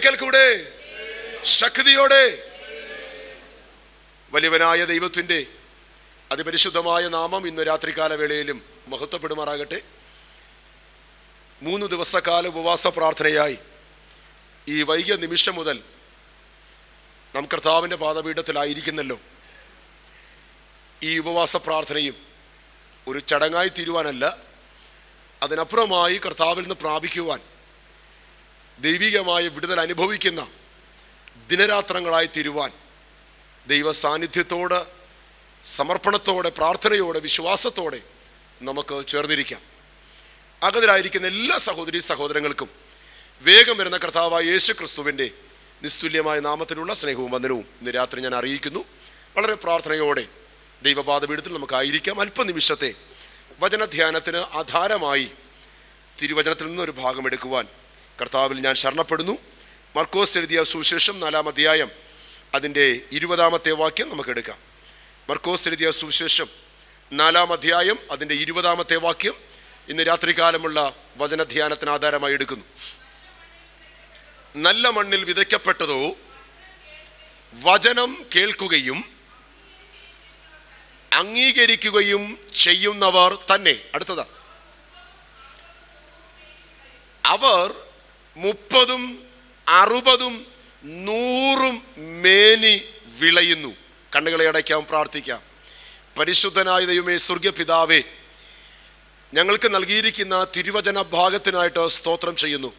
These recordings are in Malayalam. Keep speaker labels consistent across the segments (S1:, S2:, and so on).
S1: ഒരിക്കൽ കൂടെ ശക്തിയോടെ വലിയവനായ ദൈവത്തിൻ്റെ അതിപരിശുദ്ധമായ നാമം ഇന്ന് രാത്രികാല വേളയിലും മഹത്വപ്പെടുമാറാകട്ടെ. 3 ദിവസക്കാല ഉപവാസ പ്രാർത്ഥനയായി ഈ വൈകിയ നിമിഷം മുതൽ നാം കർത്താവിൻ്റെ പാദപീഠത്തിലായിരിക്കുന്നല്ലോ. ഈ ഉപവാസ പ്രാർത്ഥനയും ഒരു ചടങ്ങായി തീരുവാനല്ല, അതിനപ്പുറമായി കർത്താവിൽ നിന്ന് പ്രാപിക്കുവാൻ ദൈവികമായ വിടുതൽ അനുഭവിക്കുന്ന ദിനരാത്രങ്ങളായി തീരുവാൻ ദൈവ സാന്നിധ്യത്തോട്, സമർപ്പണത്തോടെ, പ്രാർത്ഥനയോടെ, വിശ്വാസത്തോടെ നമുക്ക് ചേർന്നിരിക്കാം. അകതിലായിരിക്കുന്ന എല്ലാ സഹോദരീ സഹോദരങ്ങൾക്കും വേഗം വരുന്ന കർത്താവായ യേശു ക്രിസ്തുവിൻ്റെ നിസ്തുല്യമായ നാമത്തിലുള്ള സ്നേഹവും വന്ദനവും ഇന്ന് രാത്രി ഞാൻ അറിയിക്കുന്നു. വളരെ പ്രാർത്ഥനയോടെ ദൈവപാദപീഠത്തിൽ നമുക്കായിരിക്കാം. അല്പനിമിഷത്തെ വചനധ്യാനത്തിന് ആധാരമായി തിരുവചനത്തിൽ നിന്നൊരു ഭാഗം എടുക്കുവാൻ കർത്താവിൽ ഞാൻ ശരണപ്പെടുന്നു. മർക്കോസ് എഴുതിയ സുവിശേഷം 4-ാം അധ്യായം അതിൻ്റെ 20-ാമത്തെ വാക്യം നമുക്ക് എടുക്കാം. മർക്കോസ് എഴുതിയ സുവിശേഷം 4-ാം അധ്യായം അതിൻ്റെ 20-ാമത്തെ വാക്യം ഇന്ന് രാത്രികാലമുള്ള വചനധ്യാനത്തിന് ആധാരമായി എടുക്കുന്നു. നല്ല മണ്ണിൽ വിതയ്ക്കപ്പെട്ടതോ വചനം കേൾക്കുകയും അംഗീകരിക്കുകയും ചെയ്യുന്നവർ തന്നെ. അടുത്തതാ, അവർ 30, 60, 100 മേനി വിളയുന്നു. കണ്ണുകളെ അടയ്ക്കാം, പ്രാർത്ഥിക്കാം. പരിശുദ്ധനായ ദൈവമേ, സ്വർഗ്ഗ പിതാവേ, ഞങ്ങൾക്ക് നൽകിയിരിക്കുന്ന തിരുവചന ഭാഗത്തിനായിട്ട് സ്തോത്രം ചെയ്യുന്നു.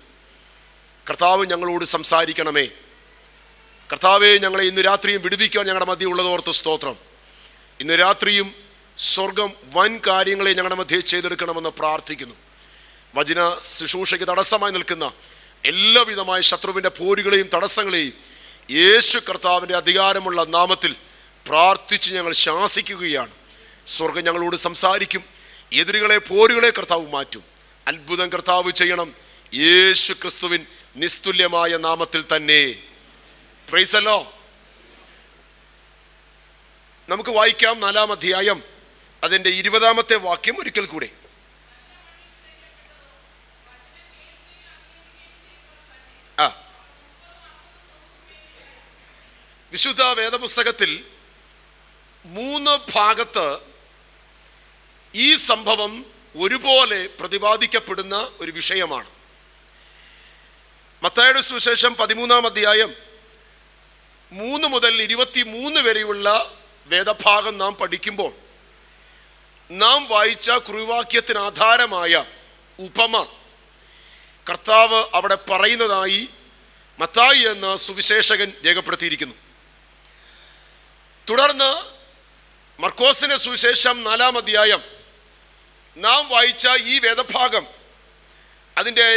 S1: കർത്താവ് ഞങ്ങളോട് സംസാരിക്കണമേ. കർത്താവെ, ഞങ്ങളെ ഇന്ന് രാത്രിയും വിടുവിക്കാൻ ഞങ്ങളുടെ മധ്യ ഉള്ളതോർത്ത് സ്തോത്രം. ഇന്ന് രാത്രിയും സ്വർഗം വൻ കാര്യങ്ങളെ ഞങ്ങളുടെ മധ്യേ ചെയ്തെടുക്കണമെന്ന് പ്രാർത്ഥിക്കുന്നു. വചന ശുശ്രൂഷയ്ക്ക് തടസ്സമായി നിൽക്കുന്ന എല്ലാവിധമായ ശത്രുവിൻ്റെ പോരുകളെയും തടസ്സങ്ങളെയും യേശു കർത്താവിൻ്റെ അധികാരമുള്ള നാമത്തിൽ പ്രാർത്ഥിച്ച് ഞങ്ങൾ ശാസിക്കുകയാണ്. സ്വർഗം ഞങ്ങളോട് സംസാരിക്കും. എതിരുകളെ, പോരുകളെ കർത്താവ് മാറ്റും. അത്ഭുതം കർത്താവ് ചെയ്യണം. യേശു ക്രിസ്തുവിൻ നിസ്തുല്യമായ നാമത്തിൽ തന്നെ. Price the Lord. നമുക്ക് വായിക്കാം 4-ാം അധ്യായം അതിൻ്റെ 20-ാമത്തെ വാക്യം ഒരിക്കൽ കൂടെ. വിശുദ്ധ വേദപുസ്തകത്തിൽ 3 ഭാഗത്ത് ഈ സംഭവം ഒരുപോലെ പ്രതിപാദിക്കപ്പെടുന്ന ഒരു വിഷയമാണ്. മത്തായിയുടെ സുവിശേഷം 13-ാം അധ്യായം 3 മുതൽ 23 വരെയുള്ള വേദഭാഗം നാം പഠിക്കുമ്പോൾ നാം വായിച്ച കുറിവാക്യത്തിന് ആധാരമായ ഉപമ കർത്താവ് അവിടെ പറയുന്നതായി മത്തായി എന്ന സുവിശേഷകൻ രേഖപ്പെടുത്തിയിരിക്കുന്നു. തുടർന്ന് മർക്കോസിന്റെ സുവിശേഷം 4-ാം അധ്യായം നാം വായിച്ച ഈ വേദഭാഗം അതിൻ്റെ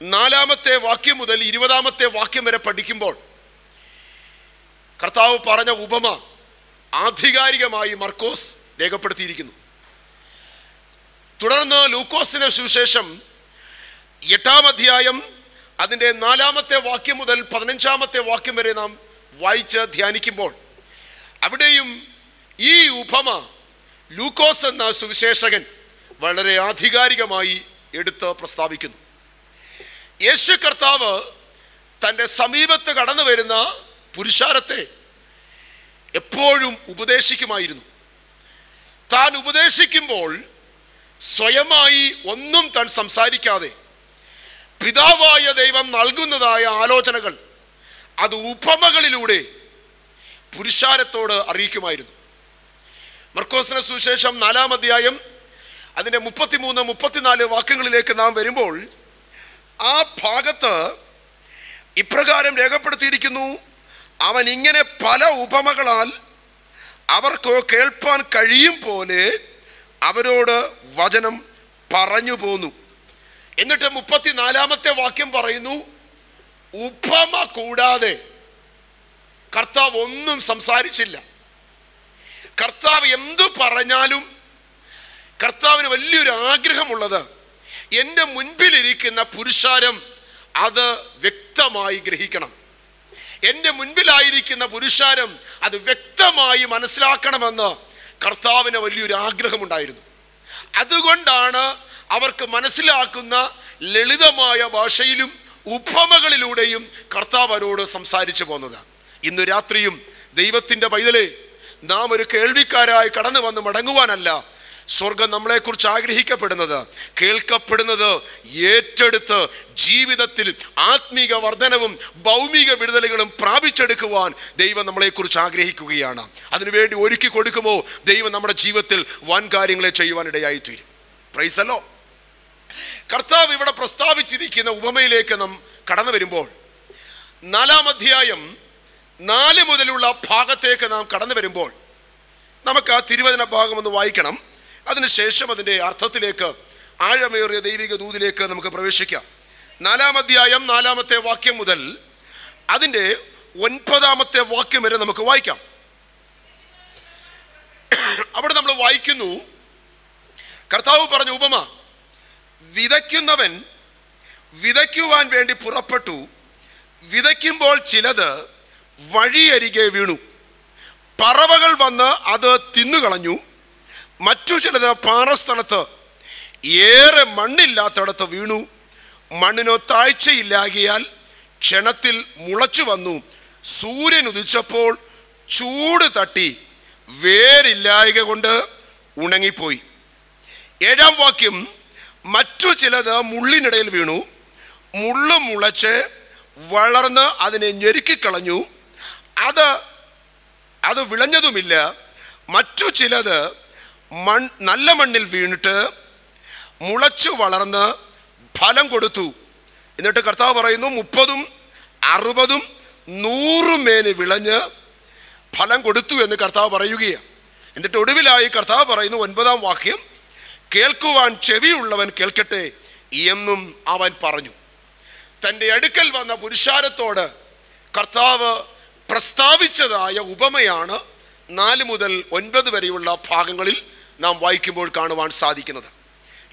S1: 4-ാമത്തെ വാക്യം മുതൽ 20-ാമത്തെ വാക്യം വരെ പഠിക്കുമ്പോൾ കർത്താവ് പറഞ്ഞ ഉപമ ആധികാരികമായി മർക്കോസ് രേഖപ്പെടുത്തിയിരിക്കുന്നു. തുടർന്ന് ലൂക്കോസിന്റെ സുവിശേഷം 8-ാം അധ്യായം അതിൻ്റെ 4-ാമത്തെ വാക്യം മുതൽ 15-ാമത്തെ വാക്യം വരെ നാം വായിച്ച് ധ്യാനിക്കുമ്പോൾ അവിടെയും ഈ ഉപമ ലൂക്കോസ് എന്ന സുവിശേഷകൻ വളരെ ആധികാരികമായി എടുത്ത് പ്രസ്താവിക്കുന്നു. യേശു കർത്താവ് തൻ്റെ സമീപത്ത് കടന്നു വരുന്ന പുരുഷാരത്തെ എപ്പോഴും ഉപദേശിക്കുമായിരുന്നു. താൻ ഉപദേശിക്കുമ്പോൾ സ്വയമായി ഒന്നും താൻ സംസാരിക്കാതെ പിതാവായ ദൈവം നൽകുന്നതായ ആലോചനകൾ അത് ഉപമകളിലൂടെ പുരുഷാരത്തോട് അറിയിക്കുമായിരുന്നു. മർക്കോസിന്റെ സുവിശേഷം 4-ാം അധ്യായം അതിൻ്റെ 33, 34 വാക്യങ്ങളിലേക്ക് നാം വരുമ്പോൾ ആ ഭാഗത്ത് ഇപ്രകാരം രേഖപ്പെടുത്തിയിരിക്കുന്നു: അവൻ ഇങ്ങനെ പല ഉപമകളാൽ അവർക്ക് കേൾപ്പാൻ കഴിയും പോലെ അവരോട് വചനം പറഞ്ഞു പോന്നു. എന്നിട്ട് 34-ാമത്തെ വാക്യം പറയുന്നു, ഉപമ കൂടാതെ കർത്താവ് ഒന്നും സംസാരിച്ചില്ല. കർത്താവ് എന്തു പറഞ്ഞാലും കർത്താവിന് വലിയൊരു ആഗ്രഹമുള്ളത് എൻ്റെ മുൻപിലിരിക്കുന്ന പുരുഷാരം അത് വ്യക്തമായി ഗ്രഹിക്കണം. എൻ്റെ മുൻപിലായിരിക്കുന്ന പുരുഷാരം അത് വ്യക്തമായി മനസ്സിലാക്കണമെന്ന് കർത്താവിന് വലിയൊരു ആഗ്രഹമുണ്ടായിരുന്നു. അതുകൊണ്ടാണ് അവർക്ക് മനസ്സിലാക്കുന്ന ലളിതമായ ഭാഷയിലും ഉപമകളിലൂടെയും കർത്താവ് അവരോട് സംസാരിച്ചു പോകുന്നത്. ഇന്ന് രാത്രിയും ദൈവത്തിൻ്റെ പൈതലേ, നാം ഒരു കേൾവിക്കാരായി കടന്നു വന്ന് മടങ്ങുവാനല്ല സ്വർഗം നമ്മളെക്കുറിച്ച് ആഗ്രഹിക്കപ്പെടുന്നത്, കേൾക്കപ്പെടുന്നത് ഏറ്റെടുത്ത് ജീവിതത്തിൽ ആത്മീക വർധനവും ഭൗമിക വിടുതലുകളും പ്രാപിച്ചെടുക്കുവാൻ ദൈവം നമ്മളെക്കുറിച്ച് ആഗ്രഹിക്കുകയാണ്. അതിനുവേണ്ടി ഒരുക്കി കൊടുക്കുമോ ദൈവം നമ്മുടെ ജീവിതത്തിൽ വൻ കാര്യങ്ങളെ ചെയ്യുവാനിടയായി തീരും. Price the Lord. കർത്താവ് ഇവിടെ പ്രസ്താവിച്ചിരിക്കുന്ന ഉപമയിലേക്ക് നാം കടന്നു വരുമ്പോൾ 4-ാം അധ്യായം 4 മുതലുള്ള ഭാഗത്തേക്ക് നാം കടന്നു വരുമ്പോൾ നമുക്ക് ആ തിരുവചന ഭാഗം ഒന്ന് വായിക്കണം. അതിനുശേഷം അതിൻ്റെ അർത്ഥത്തിലേക്ക്, ആഴമേറിയ ദൈവിക ദൂതിലേക്ക് നമുക്ക് പ്രവേശിക്കാം. 4-ാം അധ്യായം 4-ാമത്തെ വാക്യം മുതൽ അതിൻ്റെ 9-ാമത്തെ വാക്യം വരെ നമുക്ക് വായിക്കാം. അവിടെ നമ്മൾ വായിക്കുന്നു, കർത്താവ് പറഞ്ഞ ഉപമ, വിതയ്ക്കുന്നവൻ വിതയ്ക്കുവാൻ വേണ്ടി പുറപ്പെട്ടു. വിതയ്ക്കുമ്പോൾ ചിലത് വഴിയരികെ വീണു. പറവകൾ വന്ന് അത് തിന്നുകളഞ്ഞു. മറ്റു ചിലത് പാറസ്ഥലത്ത് ഏറെ മണ്ണില്ലാത്തടത്ത് വീണു. മണ്ണിനോ താഴ്ചയില്ലാകിയാൽ ക്ഷണത്തിൽ മുളച്ചു വന്നു. സൂര്യൻ ഉദിച്ചപ്പോൾ ചൂട് തട്ടി വേരില്ലായക കൊണ്ട് ഉണങ്ങിപ്പോയി. 7-ാം വാക്യം, മറ്റു ചിലത് മുള്ളിനിടയിൽ വീണു. മുള്ളു മുളച്ച് വളർന്ന് അതിനെ ഞെരുക്കിക്കളഞ്ഞു. അത് വിളഞ്ഞതുമില്ല. മറ്റു ചിലത് നല്ല മണ്ണിൽ വീണിട്ട് മുളച്ചു വളർന്ന് ഫലം കൊടുത്തു. എന്നിട്ട് കർത്താവ് പറയുന്നു, 30, 60, 100 മേനി വിളഞ്ഞ് ഫലം കൊടുത്തു എന്ന് കർത്താവ് പറയുകയാണ്. എന്നിട്ട് ഒടുവിലായി കർത്താവ് പറയുന്നു 9-ാം വാക്യം, കേൾക്കുവാൻ ചെവിയുള്ളവൻ കേൾക്കട്ടെ എന്നും അവൻ പറഞ്ഞു. തൻ്റെ അടുക്കൽ വന്ന പുരുഷാരത്തോട് കർത്താവ് പ്രസ്താവിച്ചതായ ഉപമയാണ് 4 മുതൽ 9 വരെയുള്ള ഭാഗങ്ങളിൽ നാം വായിക്കുമ്പോൾ കാണുവാൻ സാധിക്കുന്നത്.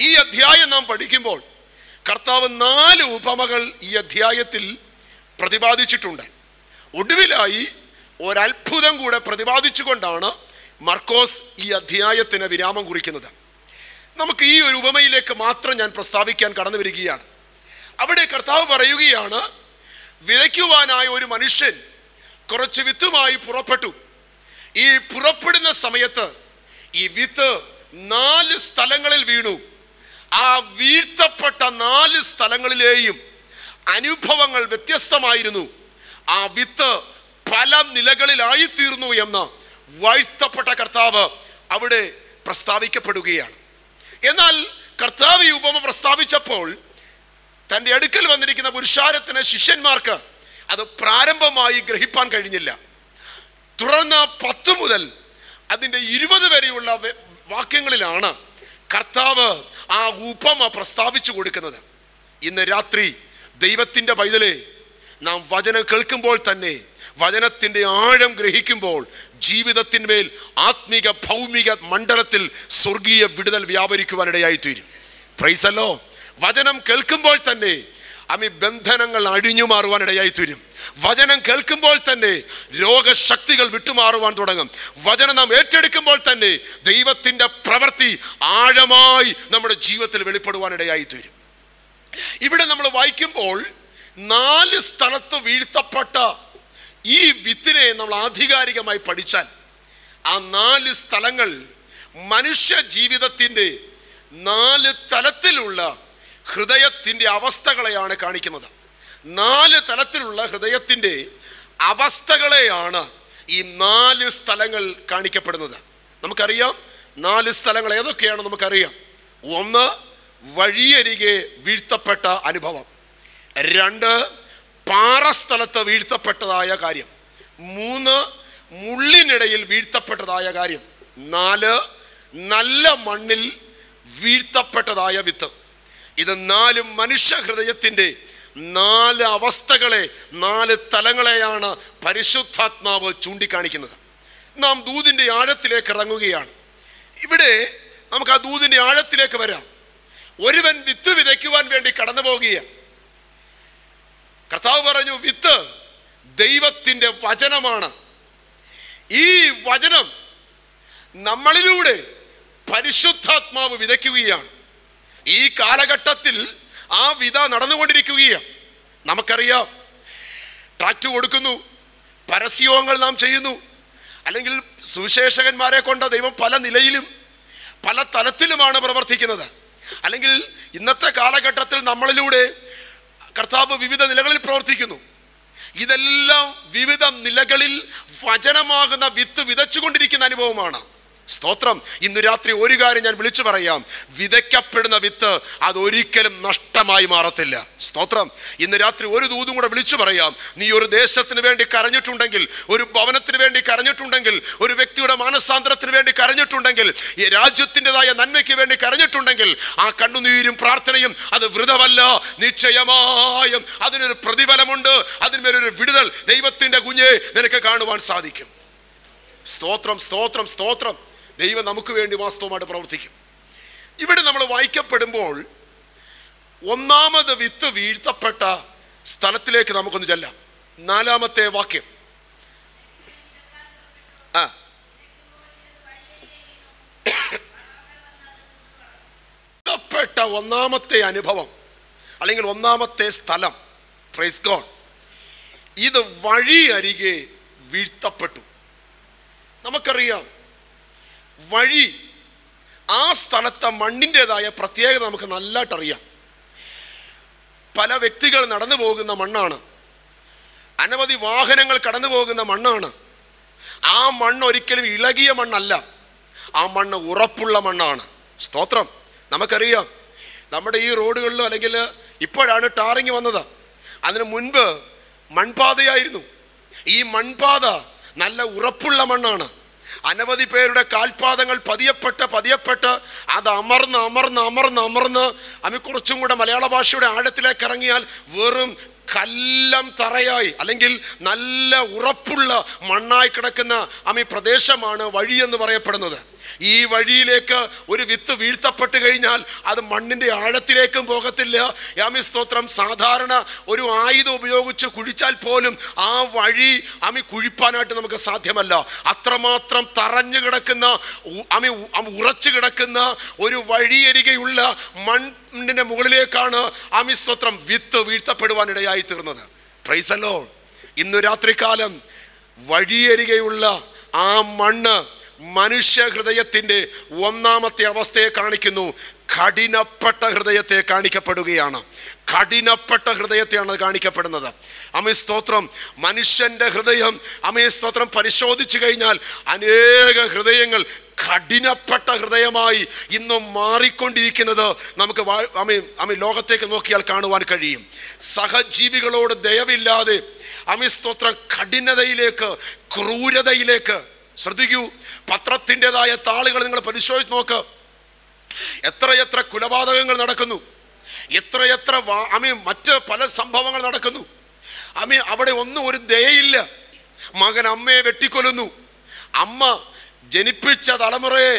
S1: ഈ അധ്യായം നാം പഠിക്കുമ്പോൾ കർത്താവ് 4 ഉപമകൾ ഈ അധ്യായത്തിൽ പ്രതിപാദിച്ചിട്ടുണ്ട്. ഒടുവിലായി ഒരത്ഭുതം കൂടെ പ്രതിപാദിച്ചുകൊണ്ടാണ് മർക്കോസ് ഈ അധ്യായത്തിന് വിരാമം കുറിക്കുന്നത്. നമുക്ക് ഈ ഒരു ഉപമയിലേക്ക് മാത്രം ഞാൻ പ്രസ്താവിക്കാൻ കടന്നു വരികയാണ്. അവിടെ കർത്താവ് പറയുകയാണ്, വിതയ്ക്കുവാനായ ഒരു മനുഷ്യൻ കുറച്ച് വിത്തുമായി പുറപ്പെട്ടു. ഈ പുറപ്പെടുന്ന സമയത്ത് ഈ വിത്ത് 4 സ്ഥലങ്ങളിൽ വീണു. ആ വീഴ്ത്തപ്പെട്ട 4 സ്ഥലങ്ങളിലെയും അനുഭവങ്ങൾ വ്യത്യസ്തമായിരുന്നു. ആ വിത്ത് പല നിലകളിലായി തീർന്നു എന്ന് വാഴ്ത്തപ്പെട്ട കർത്താവ് അവിടെ പ്രസ്താവിക്കപ്പെടുകയാണ്. എന്നാൽ കർത്താവ് ഈ ഉപമ പ്രസ്താവിച്ചപ്പോൾ തൻ്റെ അടുക്കൽ വന്നിരിക്കുന്ന പുരുഷാരത്തിന്, ശിഷ്യന്മാർക്ക് അത് പ്രാരംഭമായി ഗ്രഹിപ്പാൻ കഴിഞ്ഞില്ല. തുടർന്ന് 10 മുതൽ അതിൻ്റെ 20 വരെയുള്ള വാക്യങ്ങളിലാണ് കർത്താവ് ആ ഉപമ പ്രസ്താവിച്ചു കൊടുക്കുന്നത്. ഇന്ന് രാത്രി ദൈവത്തിൻ്റെ പൈതലേ, നാം വചനം കേൾക്കുമ്പോൾ തന്നെ വചനത്തിൻ്റെ ആഴം ഗ്രഹിക്കുമ്പോൾ ജീവിതത്തിന്മേൽ ആത്മീക ഭൗമിക മണ്ഡലത്തിൽ സ്വർഗീയ വിടുതൽ വ്യാപരിക്കുവാനിടയായി തീരും. Price the Lord. വചനം കേൾക്കുമ്പോൾ തന്നെ ബന്ധനങ്ങൾ അഴിഞ്ഞു മാറുവാനിടയായി തീരും. വചനം കേൾക്കുമ്പോൾ തന്നെ രോഗശക്തികൾ വിട്ടുമാറുവാൻ തുടങ്ങും. വചനം നാം ഏറ്റെടുക്കുമ്പോൾ തന്നെ ദൈവത്തിൻ്റെ പ്രവൃത്തി ആഴമായി നമ്മുടെ ജീവിതത്തിൽ വെളിപ്പെടുവാനിടയായി തീരും. ഇവിടെ നമ്മൾ വായിക്കുമ്പോൾ 4 സ്ഥലത്ത് വീഴ്ത്തപ്പെട്ട ഈ വിത്തിനെ നമ്മൾ ആധികാരികമായി പഠിച്ചാൽ ആ 4 സ്ഥലങ്ങൾ മനുഷ്യ ജീവിതത്തിൻ്റെ 4 തലത്തിലുള്ള ഹൃദയത്തിൻ്റെ അവസ്ഥകളെയാണ് കാണിക്കുന്നത്. 4 തലത്തിലുള്ള ഹൃദയത്തിൻ്റെ അവസ്ഥകളെയാണ് ഈ 4 സ്ഥലങ്ങൾ കാണിക്കപ്പെടുന്നത്. നമുക്കറിയാം 4 സ്ഥലങ്ങൾ ഏതൊക്കെയാണ് നമുക്കറിയാം. 1, വഴിയരികെ വീഴ്ത്തപ്പെട്ട അനുഭവം. 2, പാറസ്ഥലത്ത് വീഴ്ത്തപ്പെട്ടതായ കാര്യം. 3, മുള്ളിനിടയിൽ വീഴ്ത്തപ്പെട്ടതായ കാര്യം. 4, നല്ല മണ്ണിൽ വീഴ്ത്തപ്പെട്ടതായ വിത്ത്. ഇത് 4 മനുഷ്യ ഹൃദയത്തിൻ്റെ 4 അവസ്ഥകളെ, 4 തലങ്ങളെയാണ് പരിശുദ്ധാത്മാവ് ചൂണ്ടിക്കാണിക്കുന്നത്. നാം ദൂതിൻ്റെ ആഴത്തിലേക്ക് ഇറങ്ങുകയാണ്. ഇവിടെ നമുക്ക് ആ ദൂതിൻ്റെ ആഴത്തിലേക്ക് വരാം. ഒരുവൻ വിത്ത് വിതയ്ക്കുവാൻ വേണ്ടി കടന്നു പോകുകയാണ്. കർത്താവ് പറഞ്ഞു, വിത്ത് ദൈവത്തിൻ്റെ വചനമാണ്. ഈ വചനം നമ്മളിലൂടെ പരിശുദ്ധാത്മാവ് വിതയ്ക്കുകയാണ്. ഈ കാലഘട്ടത്തിൽ ആ വിത നടന്നുകൊണ്ടിരിക്കുകയാണ്. നമുക്കറിയാം, ട്രാക്ട് കൊടുക്കുന്നു, പരസ്യങ്ങൾ നാം ചെയ്യുന്നു, അല്ലെങ്കിൽ സുവിശേഷകന്മാരെ കൊണ്ട് ദൈവം പല നിലയിലും പല തലത്തിലുമാണ് പ്രവർത്തിക്കുന്നത്. അല്ലെങ്കിൽ ഇന്നത്തെ കാലഘട്ടത്തിൽ നമ്മളിലൂടെ കർത്താവ് വിവിധ നിലകളിൽ പ്രവർത്തിക്കുന്നു. ഇതെല്ലാം വിവിധ നിലകളിൽ വചനമാകുന്ന വിത്ത് വിതച്ചുകൊണ്ടിരിക്കുന്ന അനുഭവമാണ്. സ്തോത്രം. ഇന്ന് രാത്രി ഒരു കാര്യം ഞാൻ വിളിച്ചു പറയാം, വിതയ്ക്കപ്പെടുന്ന വിത്ത് അതൊരിക്കലും നഷ്ടമായി മാറത്തില്ല. സ്തോത്രം. ഇന്ന് രാത്രി ഒരു ദൂതും കൂടെ വിളിച്ചു പറയാം. നീ ഒരു ദേശത്തിന് വേണ്ടി കരഞ്ഞിട്ടുണ്ടെങ്കിൽ, ഒരു ഭവനത്തിന് വേണ്ടി കരഞ്ഞിട്ടുണ്ടെങ്കിൽ, ഒരു വ്യക്തിയുടെ മാനസാന്തരത്തിന് വേണ്ടി കരഞ്ഞിട്ടുണ്ടെങ്കിൽ, ഈ രാജ്യത്തിൻ്റെതായ നന്മയ്ക്ക് വേണ്ടി കരഞ്ഞിട്ടുണ്ടെങ്കിൽ, ആ കണ്ണുനീരും പ്രാർത്ഥനയും അത് വൃഥമല്ല. നിശ്ചയമായും അതിനൊരു പ്രതിഫലമുണ്ട്, അതിന്മേലൊരു വിടുതൽ ദൈവത്തിന്റെ കുഞ്ഞെ നിനക്ക് കാണുവാൻ സാധിക്കും. സ്തോത്രം, സ്തോത്രം, സ്തോത്രം. ദൈവം നമുക്ക് വേണ്ടി വാസ്തവമായിട്ട് പ്രവർത്തിക്കും. ഇവിടെ നമ്മൾ വായിക്കപ്പെടുമ്പോൾ ഒന്നാമത് വിത്ത് വീഴ്ത്തപ്പെട്ട സ്ഥലത്തിലേക്ക് നമുക്കൊന്ന് ചെല്ലാം. 4-ാമത്തെ വാക്യം. വീഴ്ത്തപ്പെട്ട ഒന്നാമത്തെ അനുഭവം അല്ലെങ്കിൽ ഒന്നാമത്തെ സ്ഥലം, പ്രൈസ് ഗോഡ്, ഇത് വഴി അരികെ വീഴ്ത്തപ്പെട്ടു. നമുക്കറിയാം, വഴി, ആ സ്ഥലത്തെ മണ്ണിൻ്റെതായ പ്രത്യേകത നമുക്ക് നല്ലതായിട്ടറിയാം. പല വ്യക്തികൾ നടന്നു പോകുന്ന മണ്ണാണ്, അനവധി വാഹനങ്ങൾ കടന്നു പോകുന്ന മണ്ണാണ്. ആ മണ്ണ് ഒരിക്കലും ഇളകിയ മണ്ണല്ല, ആ മണ്ണ് ഉറപ്പുള്ള മണ്ണാണ്. സ്തോത്രം. നമുക്കറിയാം, നമ്മുടെ ഈ റോഡുകളിലോ അല്ലെങ്കിൽ ഇപ്പോഴാണ് ടാറിങ് വന്നത്, അതിനു മുൻപ് മൺപാതയായിരുന്നു. ഈ മൺപാത നല്ല ഉറപ്പുള്ള മണ്ണാണ്. അനവധി പേരുടെ കാൽപാദങ്ങൾ പതിയപ്പെട്ട് അത് അമർന്ന് അമ്മ കുറച്ചും കൂടെ മലയാള ഭാഷയുടെ ആഴത്തിലേക്ക് ഇറങ്ങിയാൽ വെറും കല്ലം തറയായി അല്ലെങ്കിൽ നല്ല ഉറപ്പുള്ള മണ്ണായി കിടക്കുന്ന പ്രദേശമാണ് വഴി എന്ന് പറയപ്പെടുന്നത്. ഈ വഴിയിലേക്ക് ഒരു വിത്ത് വീഴ്ത്തപ്പെട്ട് കഴിഞ്ഞാൽ അത് മണ്ണിന്റെ ആഴത്തിലേക്കും പോകത്തില്ല. സ്തോത്രം. സാധാരണ ഒരു ആയുധം ഉപയോഗിച്ച് കുഴിച്ചാൽ പോലും ആ വഴി കുഴിപ്പാനായിട്ട് നമുക്ക് സാധ്യമല്ല. അത്രമാത്രം തറഞ്ഞു കിടക്കുന്ന ഉറച്ചു കിടക്കുന്ന ഒരു വഴിയരികെയുള്ള മണ്ണിന്റെ മുകളിലേക്കാണ് സ്തോത്രം വിത്ത് വീഴ്ത്തപ്പെടുവാനിടയായി തീർന്നത്. Price the Lord. ഇന്നു രാത്രികാലം വഴിയരികെയുള്ള ആ മണ്ണ് മനുഷ്യ ഹൃദയത്തിന്റെ ഒന്നാമത്തെ അവസ്ഥയെ കാണിക്കുന്നു. കഠിനപ്പെട്ട ഹൃദയത്തെ കാണിക്കപ്പെടുകയാണ്. കഠിനപ്പെട്ട ഹൃദയത്തെയാണ് കാണിക്കപ്പെടുന്നത്. സ്തോത്രം. മനുഷ്യന്റെ ഹൃദയം സ്തോത്രം പരിശോധിച്ചു കഴിഞ്ഞാൽ അനേക ഹൃദയങ്ങൾ കഠിനപ്പെട്ട ഹൃദയമായി ഇന്നും മാറിക്കൊണ്ടിരിക്കുന്നത് നമുക്ക് ലോകത്തേക്ക് നോക്കിയാൽ കാണുവാൻ കഴിയും. സഹജീവികളോട് ദയവില്ലാതെ സ്തോത്രം കഠിനതയിലേക്ക്, ക്രൂരതയിലേക്ക്. ശ്രദ്ധിക്കൂ, പത്രത്തിൻ്റെതായ താളുകൾ നിങ്ങൾ പരിശോധിച്ച് നോക്ക്. എത്രയെത്ര കൊലപാതകങ്ങൾ നടക്കുന്നു, എത്രയെത്ര മറ്റ് പല സംഭവങ്ങൾ നടക്കുന്നു. അവിടെ ഒന്നും ഒരു ദയയില്ല. മകൻ അമ്മയെ വെട്ടിക്കൊല്ലുന്നു, അമ്മ ജനിപ്പിച്ച തലമുറയെ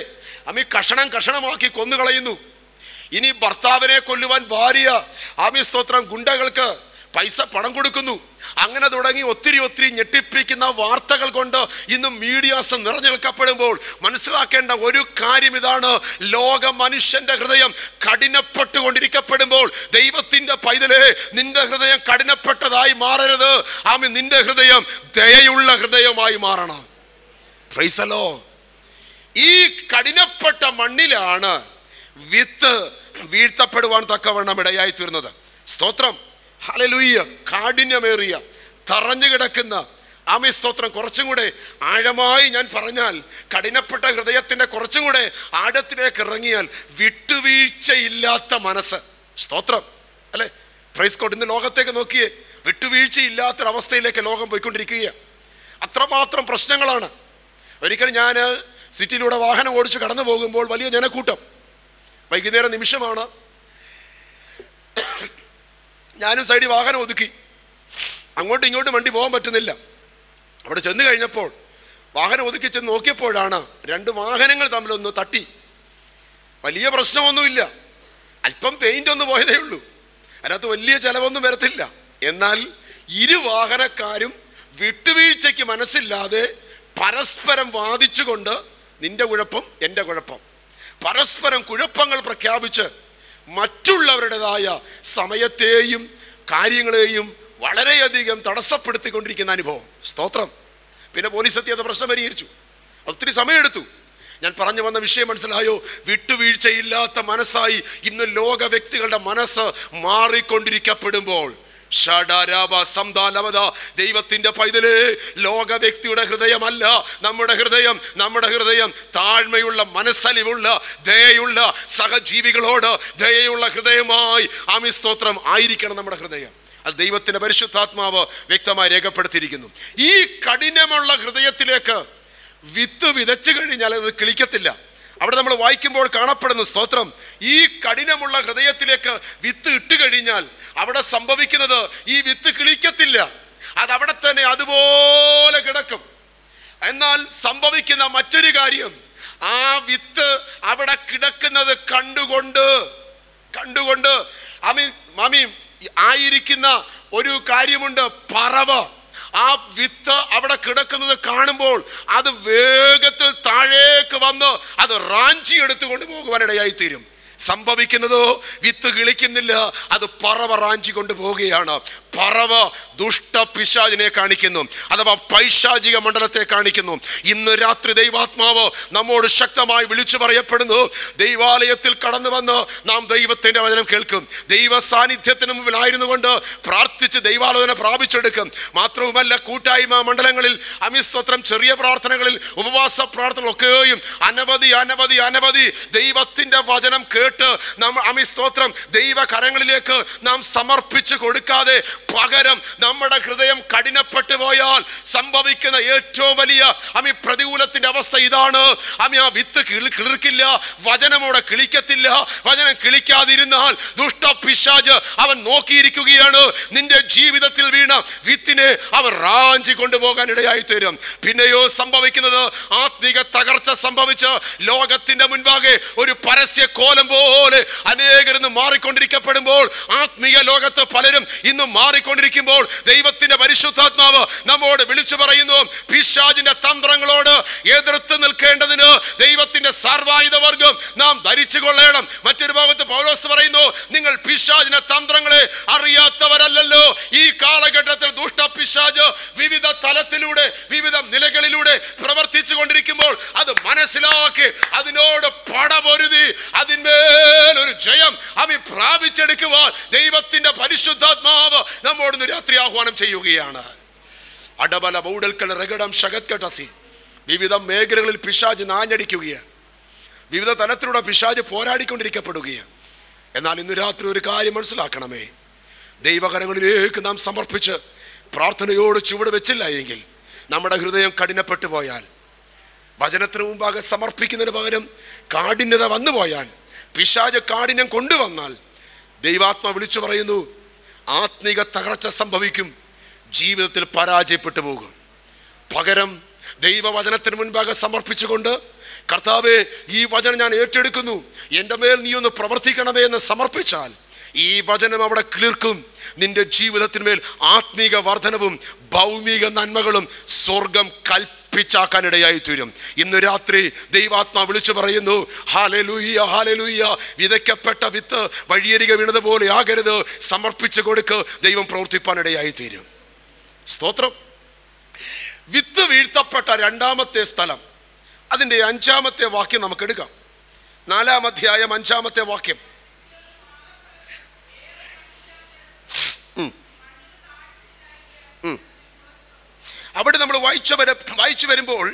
S1: കഷണമാക്കി കൊന്നുകളയുന്നു. ഇനി ഭർത്താവിനെ കൊല്ലുവാൻ ഭാര്യ സ്തോത്രം ഗുണ്ടകൾക്ക് പണം കൊടുക്കുന്നു. അങ്ങനെ തുടങ്ങി ഒത്തിരി ഞെട്ടിപ്പിക്കുന്ന വാർത്തകൾ കൊണ്ട് ഇന്നും മീഡിയാസ് നിറഞ്ഞു നിൽക്കപ്പെടുമ്പോൾ മനസ്സിലാക്കേണ്ട ഒരു കാര്യം ഇതാണ്: ലോക മനുഷ്യന്റെ ഹൃദയം കഠിനപ്പെട്ടുകൊണ്ടിരിക്കപ്പെടുമ്പോൾ ദൈവത്തിന്റെ പൈതലേ, നിന്റെ ഹൃദയം കഠിനപ്പെട്ടതായി മാറരുത്. നിന്റെ ഹൃദയം ദയയുള്ള ഹൃദയമായി മാറണം. Price the Lord. ഈ കഠിനപ്പെട്ട മണ്ണിലാണ് വിത്ത് വീഴ്ത്തപ്പെടുവാൻ തക്കവണ്ണം ഇടയായി തീർന്നത്. സ്തോത്രം. ഹല്ലേലൂയ. കാഠിന്യമേറിയ തറഞ്ഞു കിടക്കുന്ന സ്തോത്രം. കുറച്ചും കൂടെ ആഴമായി ഞാൻ പറഞ്ഞാൽ, കഠിനപ്പെട്ട ഹൃദയത്തിന്റെ കുറച്ചും കൂടെ ആഴത്തിലേക്ക് ഇറങ്ങിയാൽ വിട്ടുവീഴ്ചയില്ലാത്ത മനസ്സ്. സ്തോത്രം അല്ലെ? Praise God. ഇന്ന് ലോകത്തേക്ക് നോക്കിയേ, വിട്ടുവീഴ്ചയില്ലാത്തൊരവസ്ഥയിലേക്ക് ലോകം പോയിക്കൊണ്ടിരിക്കുകയാണ്. അത്രമാത്രം പ്രശ്നങ്ങളാണ്. ഒരിക്കൽ ഞാൻ സിറ്റിയിലൂടെ വാഹനം ഓടിച്ച് കടന്നു പോകുമ്പോൾ വലിയ ജനക്കൂട്ടം. വൈകുന്നേരം നിമിഷമാണ്. ഞാനും സൈഡിൽ വാഹനം ഒതുക്കി. അങ്ങോട്ടും ഇങ്ങോട്ടും വണ്ടി പോകാൻ പറ്റുന്നില്ല. അവിടെ ചെന്ന് കഴിഞ്ഞപ്പോൾ വാഹനം ഒതുക്കി ചെന്ന് നോക്കിയപ്പോഴാണ് രണ്ട് വാഹനങ്ങൾ തമ്മിലൊന്ന് തട്ടി. വലിയ പ്രശ്നമൊന്നുമില്ല, അല്പം പെയിന്റ് ഒന്ന് പോയതേ ഉള്ളൂ. അതിനകത്ത് വലിയ ചിലവൊന്നും വരത്തില്ല. എന്നാൽ ഇരു വാഹനക്കാരും വിട്ടുവീഴ്ചയ്ക്ക് മനസ്സില്ലാതെ പരസ്പരം വാദിച്ചുകൊണ്ട് നിന്റെ കുഴപ്പം എൻ്റെ കുഴപ്പം, പരസ്പരം കുഴപ്പങ്ങൾ പ്രഖ്യാപിച്ച് മറ്റുള്ളവരുടേതായ സമയത്തെയും കാര്യങ്ങളെയും വളരെയധികം തടസ്സപ്പെടുത്തിക്കൊണ്ടിരിക്കുന്ന അനുഭവം. സ്തോത്രം. പിന്നെ പോലീസ് എത്തി അത് പ്രശ്നം പരിഹരിച്ചു. ഒത്തിരി സമയമെടുത്തു. ഞാൻ പറഞ്ഞു വന്ന വിഷയം മനസ്സിലായോ? വിട്ടുവീഴ്ചയില്ലാത്ത മനസ്സായി ഇന്ന് ലോക വ്യക്തികളുടെ മനസ്സ് മാറിക്കൊണ്ടിരിക്കപ്പെടുമ്പോൾ ദൈവത്തിന്റെ പൈതലേ, ലോക വ്യക്തിയുടെ ഹൃദയമല്ല നമ്മുടെ ഹൃദയം താഴ്മയുള്ള, മനസ്സലിവുള്ള, ദയയുള്ള, സഹജീവികളോട് ദയയുള്ള ഹൃദയമായി സ്തോത്രം ആയിരിക്കണം നമ്മുടെ ഹൃദയം. അത് ദൈവത്തിന്റെ പരിശുദ്ധാത്മാവ് വ്യക്തമായി രേഖപ്പെടുത്തിയിരിക്കുന്നു. ഈ കഠിനമുള്ള ഹൃദയത്തിലേക്ക് വിത്ത് വിതച്ചു കഴിഞ്ഞാൽ അത് കിളിക്കത്തില്ല. അവിടെ നമ്മൾ വായിക്കുമ്പോൾ കാണപ്പെടുന്നു. സ്തോത്രം. ഈ കഠിനമുള്ള ഹൃദയത്തിലേക്ക് വിത്ത് ഇട്ട് കഴിഞ്ഞാൽ അവിടെ സംഭവിക്കുന്നത്, ഈ വിത്ത് കിളിക്കത്തില്ല. അതവിടെ തന്നെ അതുപോലെ കിടക്കും. എന്നാൽ സംഭവിക്കുന്ന മറ്റൊരു കാര്യം, ആ വിത്ത് അവിടെ കിടക്കുന്നത് കണ്ടുകൊണ്ട് ആയിരിക്കുന്ന ഒരു കാര്യമുണ്ട്. പറവ ആ വിത്ത് അവിടെ കിടക്കുന്നത് കാണുമ്പോൾ അത് വേഗത്തിൽ താഴേക്ക് വന്ന് അത് റാഞ്ചി എടുത്തുകൊണ്ട് പോകുവാനിടയായി തീരും. സംഭവിക്കുന്നതോ വിത്ത് കിളിക്കുന്നില്ല, അത് പറവ റാഞ്ചി കൊണ്ടുപോവുകയാണ്. പറവ ദുഷ്ട പിശാചിനെ കാണിക്കുന്നു, അഥവാ പൈശാചിക മണ്ഡലത്തെ കാണിക്കുന്നു. ഇന്ന് രാത്രി ദൈവാത്മാവ് നമ്മോട് ശക്തമായി വിളിച്ചു പറയപ്പെടുന്നു. ദൈവാലയത്തിൽ കടന്നു വന്ന് നാം ദൈവത്തിന്റെ വചനം കേൾക്കും. ദൈവ സാന്നിധ്യത്തിന് മുമ്പിലായിരുന്നു കൊണ്ട് പ്രാർത്ഥിച്ച് ദൈവാലോചന പ്രാപിച്ചെടുക്കും. മാത്രവുമല്ല, കൂട്ടായ്മ മണ്ഡലങ്ങളിൽ സ്തോത്രം, ചെറിയ പ്രാർത്ഥനകളിൽ, ഉപവാസ പ്രാർത്ഥനകളൊക്കെയും അനവധി ദൈവത്തിന്റെ വചനം കേട്ട് നാം സ്തോത്രം ദൈവകരങ്ങളിലേക്ക് നാം സമർപ്പിച്ചു കൊടുക്കാതെ പകരം നമ്മുടെ ഹൃദയം കഠിനപ്പെട്ടു പോയാൽ സംഭവിക്കുന്ന ഏറ്റവും വലിയ പ്രതികൂലത്തിന്റെ അവസ്ഥ ഇതാണ്. ആ വിത്ത് കിളിർക്കില്ല, വചനമോടെ കിളിക്കത്തില്ല. വചനം കിളിക്കാതിരുന്നാൽ ദുഷ്ട പിശാച് അവൻ നോക്കിയിരിക്കുകയാണ്. നിന്റെ ജീവിതത്തിൽ വീണ വിത്തിനെ അവൻ റാഞ്ചി കൊണ്ടുപോകാൻ ഇടയായി തരും. പിന്നെയോ സംഭവിക്കുന്നത്, ആത്മീക തകർച്ച സംഭവിച്ച് ലോകത്തിന്റെ മുൻപാകെ ഒരു പരസ്യ കോലം പോലെ അനേകരിന്ന് മാറിക്കൊണ്ടിരിക്കപ്പെടുമ്പോൾ, ആത്മീയ ലോകത്ത് പലരും ഇന്നും മാറിക്കൊണ്ടിരിക്കുമ്പോൾ ദൈവത്തിന്റെ പരിശുദ്ധാത്മാവ് നമ്മോട് വിളിച്ചു പറയുന്നു, പിശാചിന്റെ തന്ത്രങ്ങളോട് എതിർത്ത് നിൽക്കേണ്ടതിന് ദൈവത്തിന്റെ സർവായുധ വർഗം നാം ധരിച്ചു കൊള്ളണം. മറ്റൊരു ഭാഗത്ത് പൗലോസ് പറയുന്നു, നിങ്ങൾ പിശാചിന്റെ തന്ത്രങ്ങളെ അറിയാത്തവരല്ലല്ലോ. ഈ കാലഘട്ടത്തിൽ ദുഷ്ട പിശാച് വിവിധ തലത്തിലൂടെ, വിവിധ നിലകളിലൂടെ പ്രവർത്തിച്ചു കൊണ്ടിരിക്കുമ്പോൾ അത് മനസ്സിലാക്കി അതിനോട് പടപൊരുതി അതിന്മേലൊരു ജയം പ്രാപിച്ചെടുക്കുവാൻ ദൈവത്തിന്റെ പരിശുദ്ധാത്മാവ് നമ്മോട് രാത്രി ആഹ്വാനം ചെയ്യുകയാണ്. അടബല ബൗഡൽക്കൽ റഗടം ഷഗത്കടസി. വിവിധ മേഖലകളിൽ പിശാച് നാഞ്ഞടിക്കുകയാണ്. വിവിധ തലത്തിലൂടെ പിശാച് പോരാടിക്കൊണ്ടിരിക്കപ്പെടുകയാണ്. എന്നാൽ ഇന്ന് രാത്രി ഒരു കാര്യം മനസ്സിലാക്കണമേ, ദൈവകരങ്ങളിലേക്ക് നാം സമർപ്പിച്ച് പ്രാർത്ഥനയോട് ചുവട് വെച്ചില്ല എങ്കിൽ, നമ്മുടെ ഹൃദയം കഠിനപ്പെട്ടു പോയാൽ, വചനത്തിന് മുമ്പാകെ സമർപ്പിക്കുന്നതിന് പകരം കാഠിന്യത വന്നു പോയാൽ, പിശാച് കാഠിന്യം കൊണ്ടുവന്നാൽ, ദൈവാത്മ വിളിച്ചു പറയുന്നു, ആത്മീക തകർച്ച സംഭവിക്കും, ജീവിതത്തിൽ പരാജയപ്പെട്ടു പോകും. പകരം ദൈവവചനത്തിന് മുൻപാകെ സമർപ്പിച്ചുകൊണ്ട്, കർത്താവേ, ഈ വചനം ഞാൻ ഏറ്റെടുക്കുന്നു, എൻ്റെ മേൽ നീ ഒന്ന് പ്രവർത്തിക്കണമേ എന്ന് സമർപ്പിച്ചാൽ ഈ വചനം അവിടെ കിളിർക്കും. നിന്റെ ജീവിതത്തിന്മേൽ ആത്മീക വർധനവും ഭൗമിക നന്മകളും സ്വർഗം കൽപ്പിച്ചാക്കാനിടയായി തീരും. ഇന്ന് രാത്രി ദൈവാത്മാ വിളിച്ചു പറയുന്നു, ഹല്ലേലൂയ, ഹല്ലേലൂയ. വിതയ്ക്കപ്പെട്ട വിത്ത് വഴിയരികെ വീണതുപോലെ ആകരുത്. സമർപ്പിച്ചു കൊടുക്ക്, ദൈവം പ്രവർത്തിപ്പാനിടയായി തീരും. സ്തോത്രം. വിത്ത് വീഴ്ത്തപ്പെട്ട രണ്ടാമത്തെ സ്ഥലം, അതിൻ്റെ 5-ാമത്തെ വാക്യം നമുക്ക് എടുക്കാം. 4-ാം അധ്യായം 5-ാമത്തെ വാക്യം. അവിടെ നമ്മൾ വായിച്ചു വരുമ്പോൾ,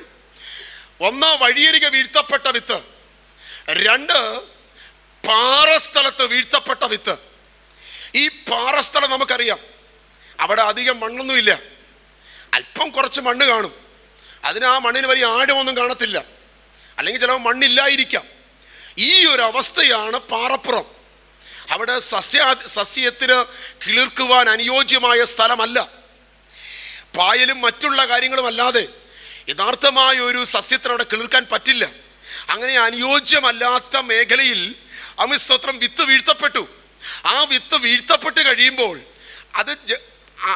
S1: 1 വഴിയരികെ വീഴ്ത്തപ്പെട്ട വിത്ത്, 2 പാറസ്ഥലത്ത് വീഴ്ത്തപ്പെട്ട വിത്ത്. ഈ പാറസ്ഥലം നമുക്കറിയാം, അവിടെ അധികം മണ്ണൊന്നുമില്ല, അല്പം കുറച്ച് മണ്ണ് കാണും. അതിന് ആ മണ്ണിന് വലിയ ആഴമൊന്നും കാണത്തില്ല, അല്ലെങ്കിൽ ചിലപ്പോൾ മണ്ണില്ലായിരിക്കാം. ഈ ഒരു അവസ്ഥയാണ് പാറപ്പുറം. അവിടെ സസ്യത്തിന് കിളിർക്കുവാൻ അനുയോജ്യമായ സ്ഥലമല്ല. പായലും മറ്റുള്ള കാര്യങ്ങളും അല്ലാതെ യഥാർത്ഥമായ ഒരു സസ്യത്തിന് അവിടെ കിളിർക്കാൻ പറ്റില്ല. അങ്ങനെ അനുയോജ്യമല്ലാത്ത മേഖലയിൽ സ്തോത്രം വിത്ത് വീഴ്ത്തപ്പെട്ടു. ആ വിത്ത് വീഴ്ത്തപ്പെട്ട് കഴിയുമ്പോൾ അത്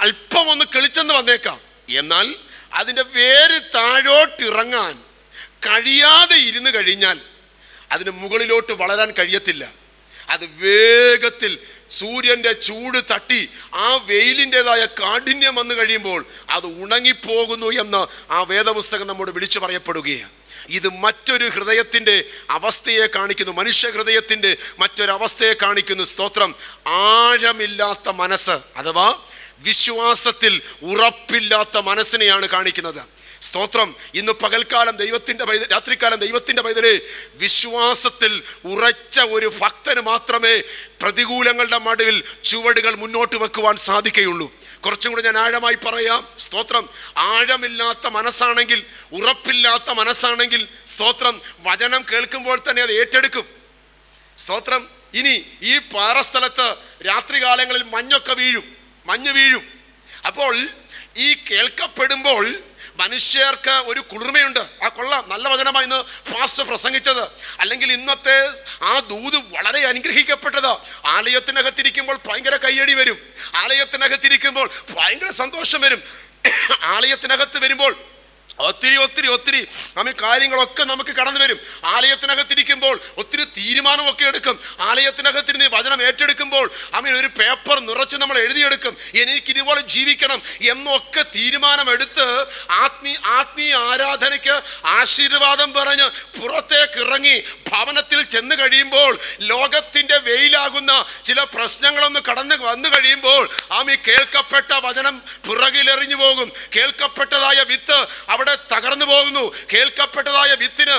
S1: അല്പം ഒന്ന് കിളിച്ചെന്ന് വന്നേക്കാം, എന്നാൽ അതിൻ്റെ വേര് താഴോട്ടിറങ്ങാൻ കഴിയാതെ ഇരുന്ന് കഴിഞ്ഞാൽ അതിന് മുകളിലോട്ട് വളരാൻ കഴിയത്തില്ല. അത് വേഗത്തിൽ സൂര്യന്റെ ചൂട് തട്ടി ആ വെയിലിൻ്റെതായ കാഠിന്യം വന്നു കഴിയുമ്പോൾ അത് ഉണങ്ങിപ്പോകുന്നു എന്ന് ആ വേദപുസ്തകം നമ്മോട് വിളിച്ചു പറയപ്പെടുകയാണ്. ഇത് മറ്റൊരു ഹൃദയത്തിൻ്റെ അവസ്ഥയെ കാണിക്കുന്നു, മനുഷ്യ ഹൃദയത്തിൻ്റെ മറ്റൊരവസ്ഥയെ കാണിക്കുന്നു. സ്തോത്രം. ആഴമില്ലാത്ത മനസ്സ് അഥവാ വിശ്വാസത്തിൽ ഉറപ്പില്ലാത്ത മനസ്സിനെയാണ് കാണിക്കുന്നത്. സ്തോത്രം. ഇന്ന് പകൽക്കാലം രാത്രികാലം ദൈവത്തിൻ്റെ പൈതലേ, വിശ്വാസത്തിൽ ഉറച്ച ഒരു ഭക്തന് മാത്രമേ പ്രതികൂലങ്ങളുടെ മടിയിൽ ചുവടുകൾ മുന്നോട്ട് വെക്കുവാൻ സാധിക്കുകയുള്ളൂ. കുറച്ചും കൂടെ ഞാൻ ആഴമായി പറയാം. സ്തോത്രം. ആഴമില്ലാത്ത മനസ്സാണെങ്കിൽ, ഉറപ്പില്ലാത്ത മനസ്സാണെങ്കിൽ, സ്തോത്രം, വചനം കേൾക്കുമ്പോൾ തന്നെ അത് ഏറ്റെടുക്കും. സ്തോത്രം. ഇനി ഈ പാറസ്ഥലത്ത് രാത്രികാലങ്ങളിൽ മഞ്ഞ് വീഴും. അപ്പോൾ ഈ കേൾക്കപ്പെടുമ്പോൾ മനുഷ്യർക്ക് ഒരു കുളിർമയുണ്ട്. ആ കൊള്ളാം, നല്ല വചനമായി ഇന്ന് ഫാസ്റ്റ് പ്രസംഗിച്ചത്. അല്ലെങ്കിൽ ഇന്നത്തെ ആ ദൂത് വളരെ അനുഗ്രഹിക്കപ്പെട്ടത്. ആലയത്തിനകത്തിരിക്കുമ്പോൾ ഭയങ്കര കയ്യടി വരും, ആലയത്തിനകത്തിരിക്കുമ്പോൾ ഭയങ്കര സന്തോഷം വരും. ആലയത്തിനകത്ത് വരുമ്പോൾ ഒത്തിരി കാര്യങ്ങളൊക്കെ നമുക്ക് കടന്നു വരും. ആലയത്തിനകത്തിരിക്കുമ്പോൾ ഒത്തിരി തീരുമാനമൊക്കെ എടുക്കും. ആലയത്തിനകത്തിരുന്ന് വചനം ഏറ്റെടുക്കുമ്പോൾ ഒരു പേപ്പർ നിറച്ച് നമ്മൾ എഴുതിയെടുക്കും, എനിക്കിതുപോലെ ജീവിക്കണം എന്നൊക്കെ തീരുമാനമെടുത്ത് ആത്മീയ ആരാധനയ്ക്ക് ആശീർവാദം പറഞ്ഞ് പുറത്തേക്ക് ഇറങ്ങി ഭവനത്തിൽ ചെന്ന് കഴിയുമ്പോൾ ലോകത്തിന്റെ വെയിലാകുന്ന ചില പ്രശ്നങ്ങളൊന്ന് കടന്ന് വന്നു കഴിയുമ്പോൾ കേൾക്കപ്പെട്ട വചനം പുറകിലെറിഞ്ഞു പോകും. കേൾക്കപ്പെട്ടതായ വിത്ത് അവിടെ തകർന്നു പോകുന്നു. കേൾക്കപ്പെട്ടതായ വിത്തിന്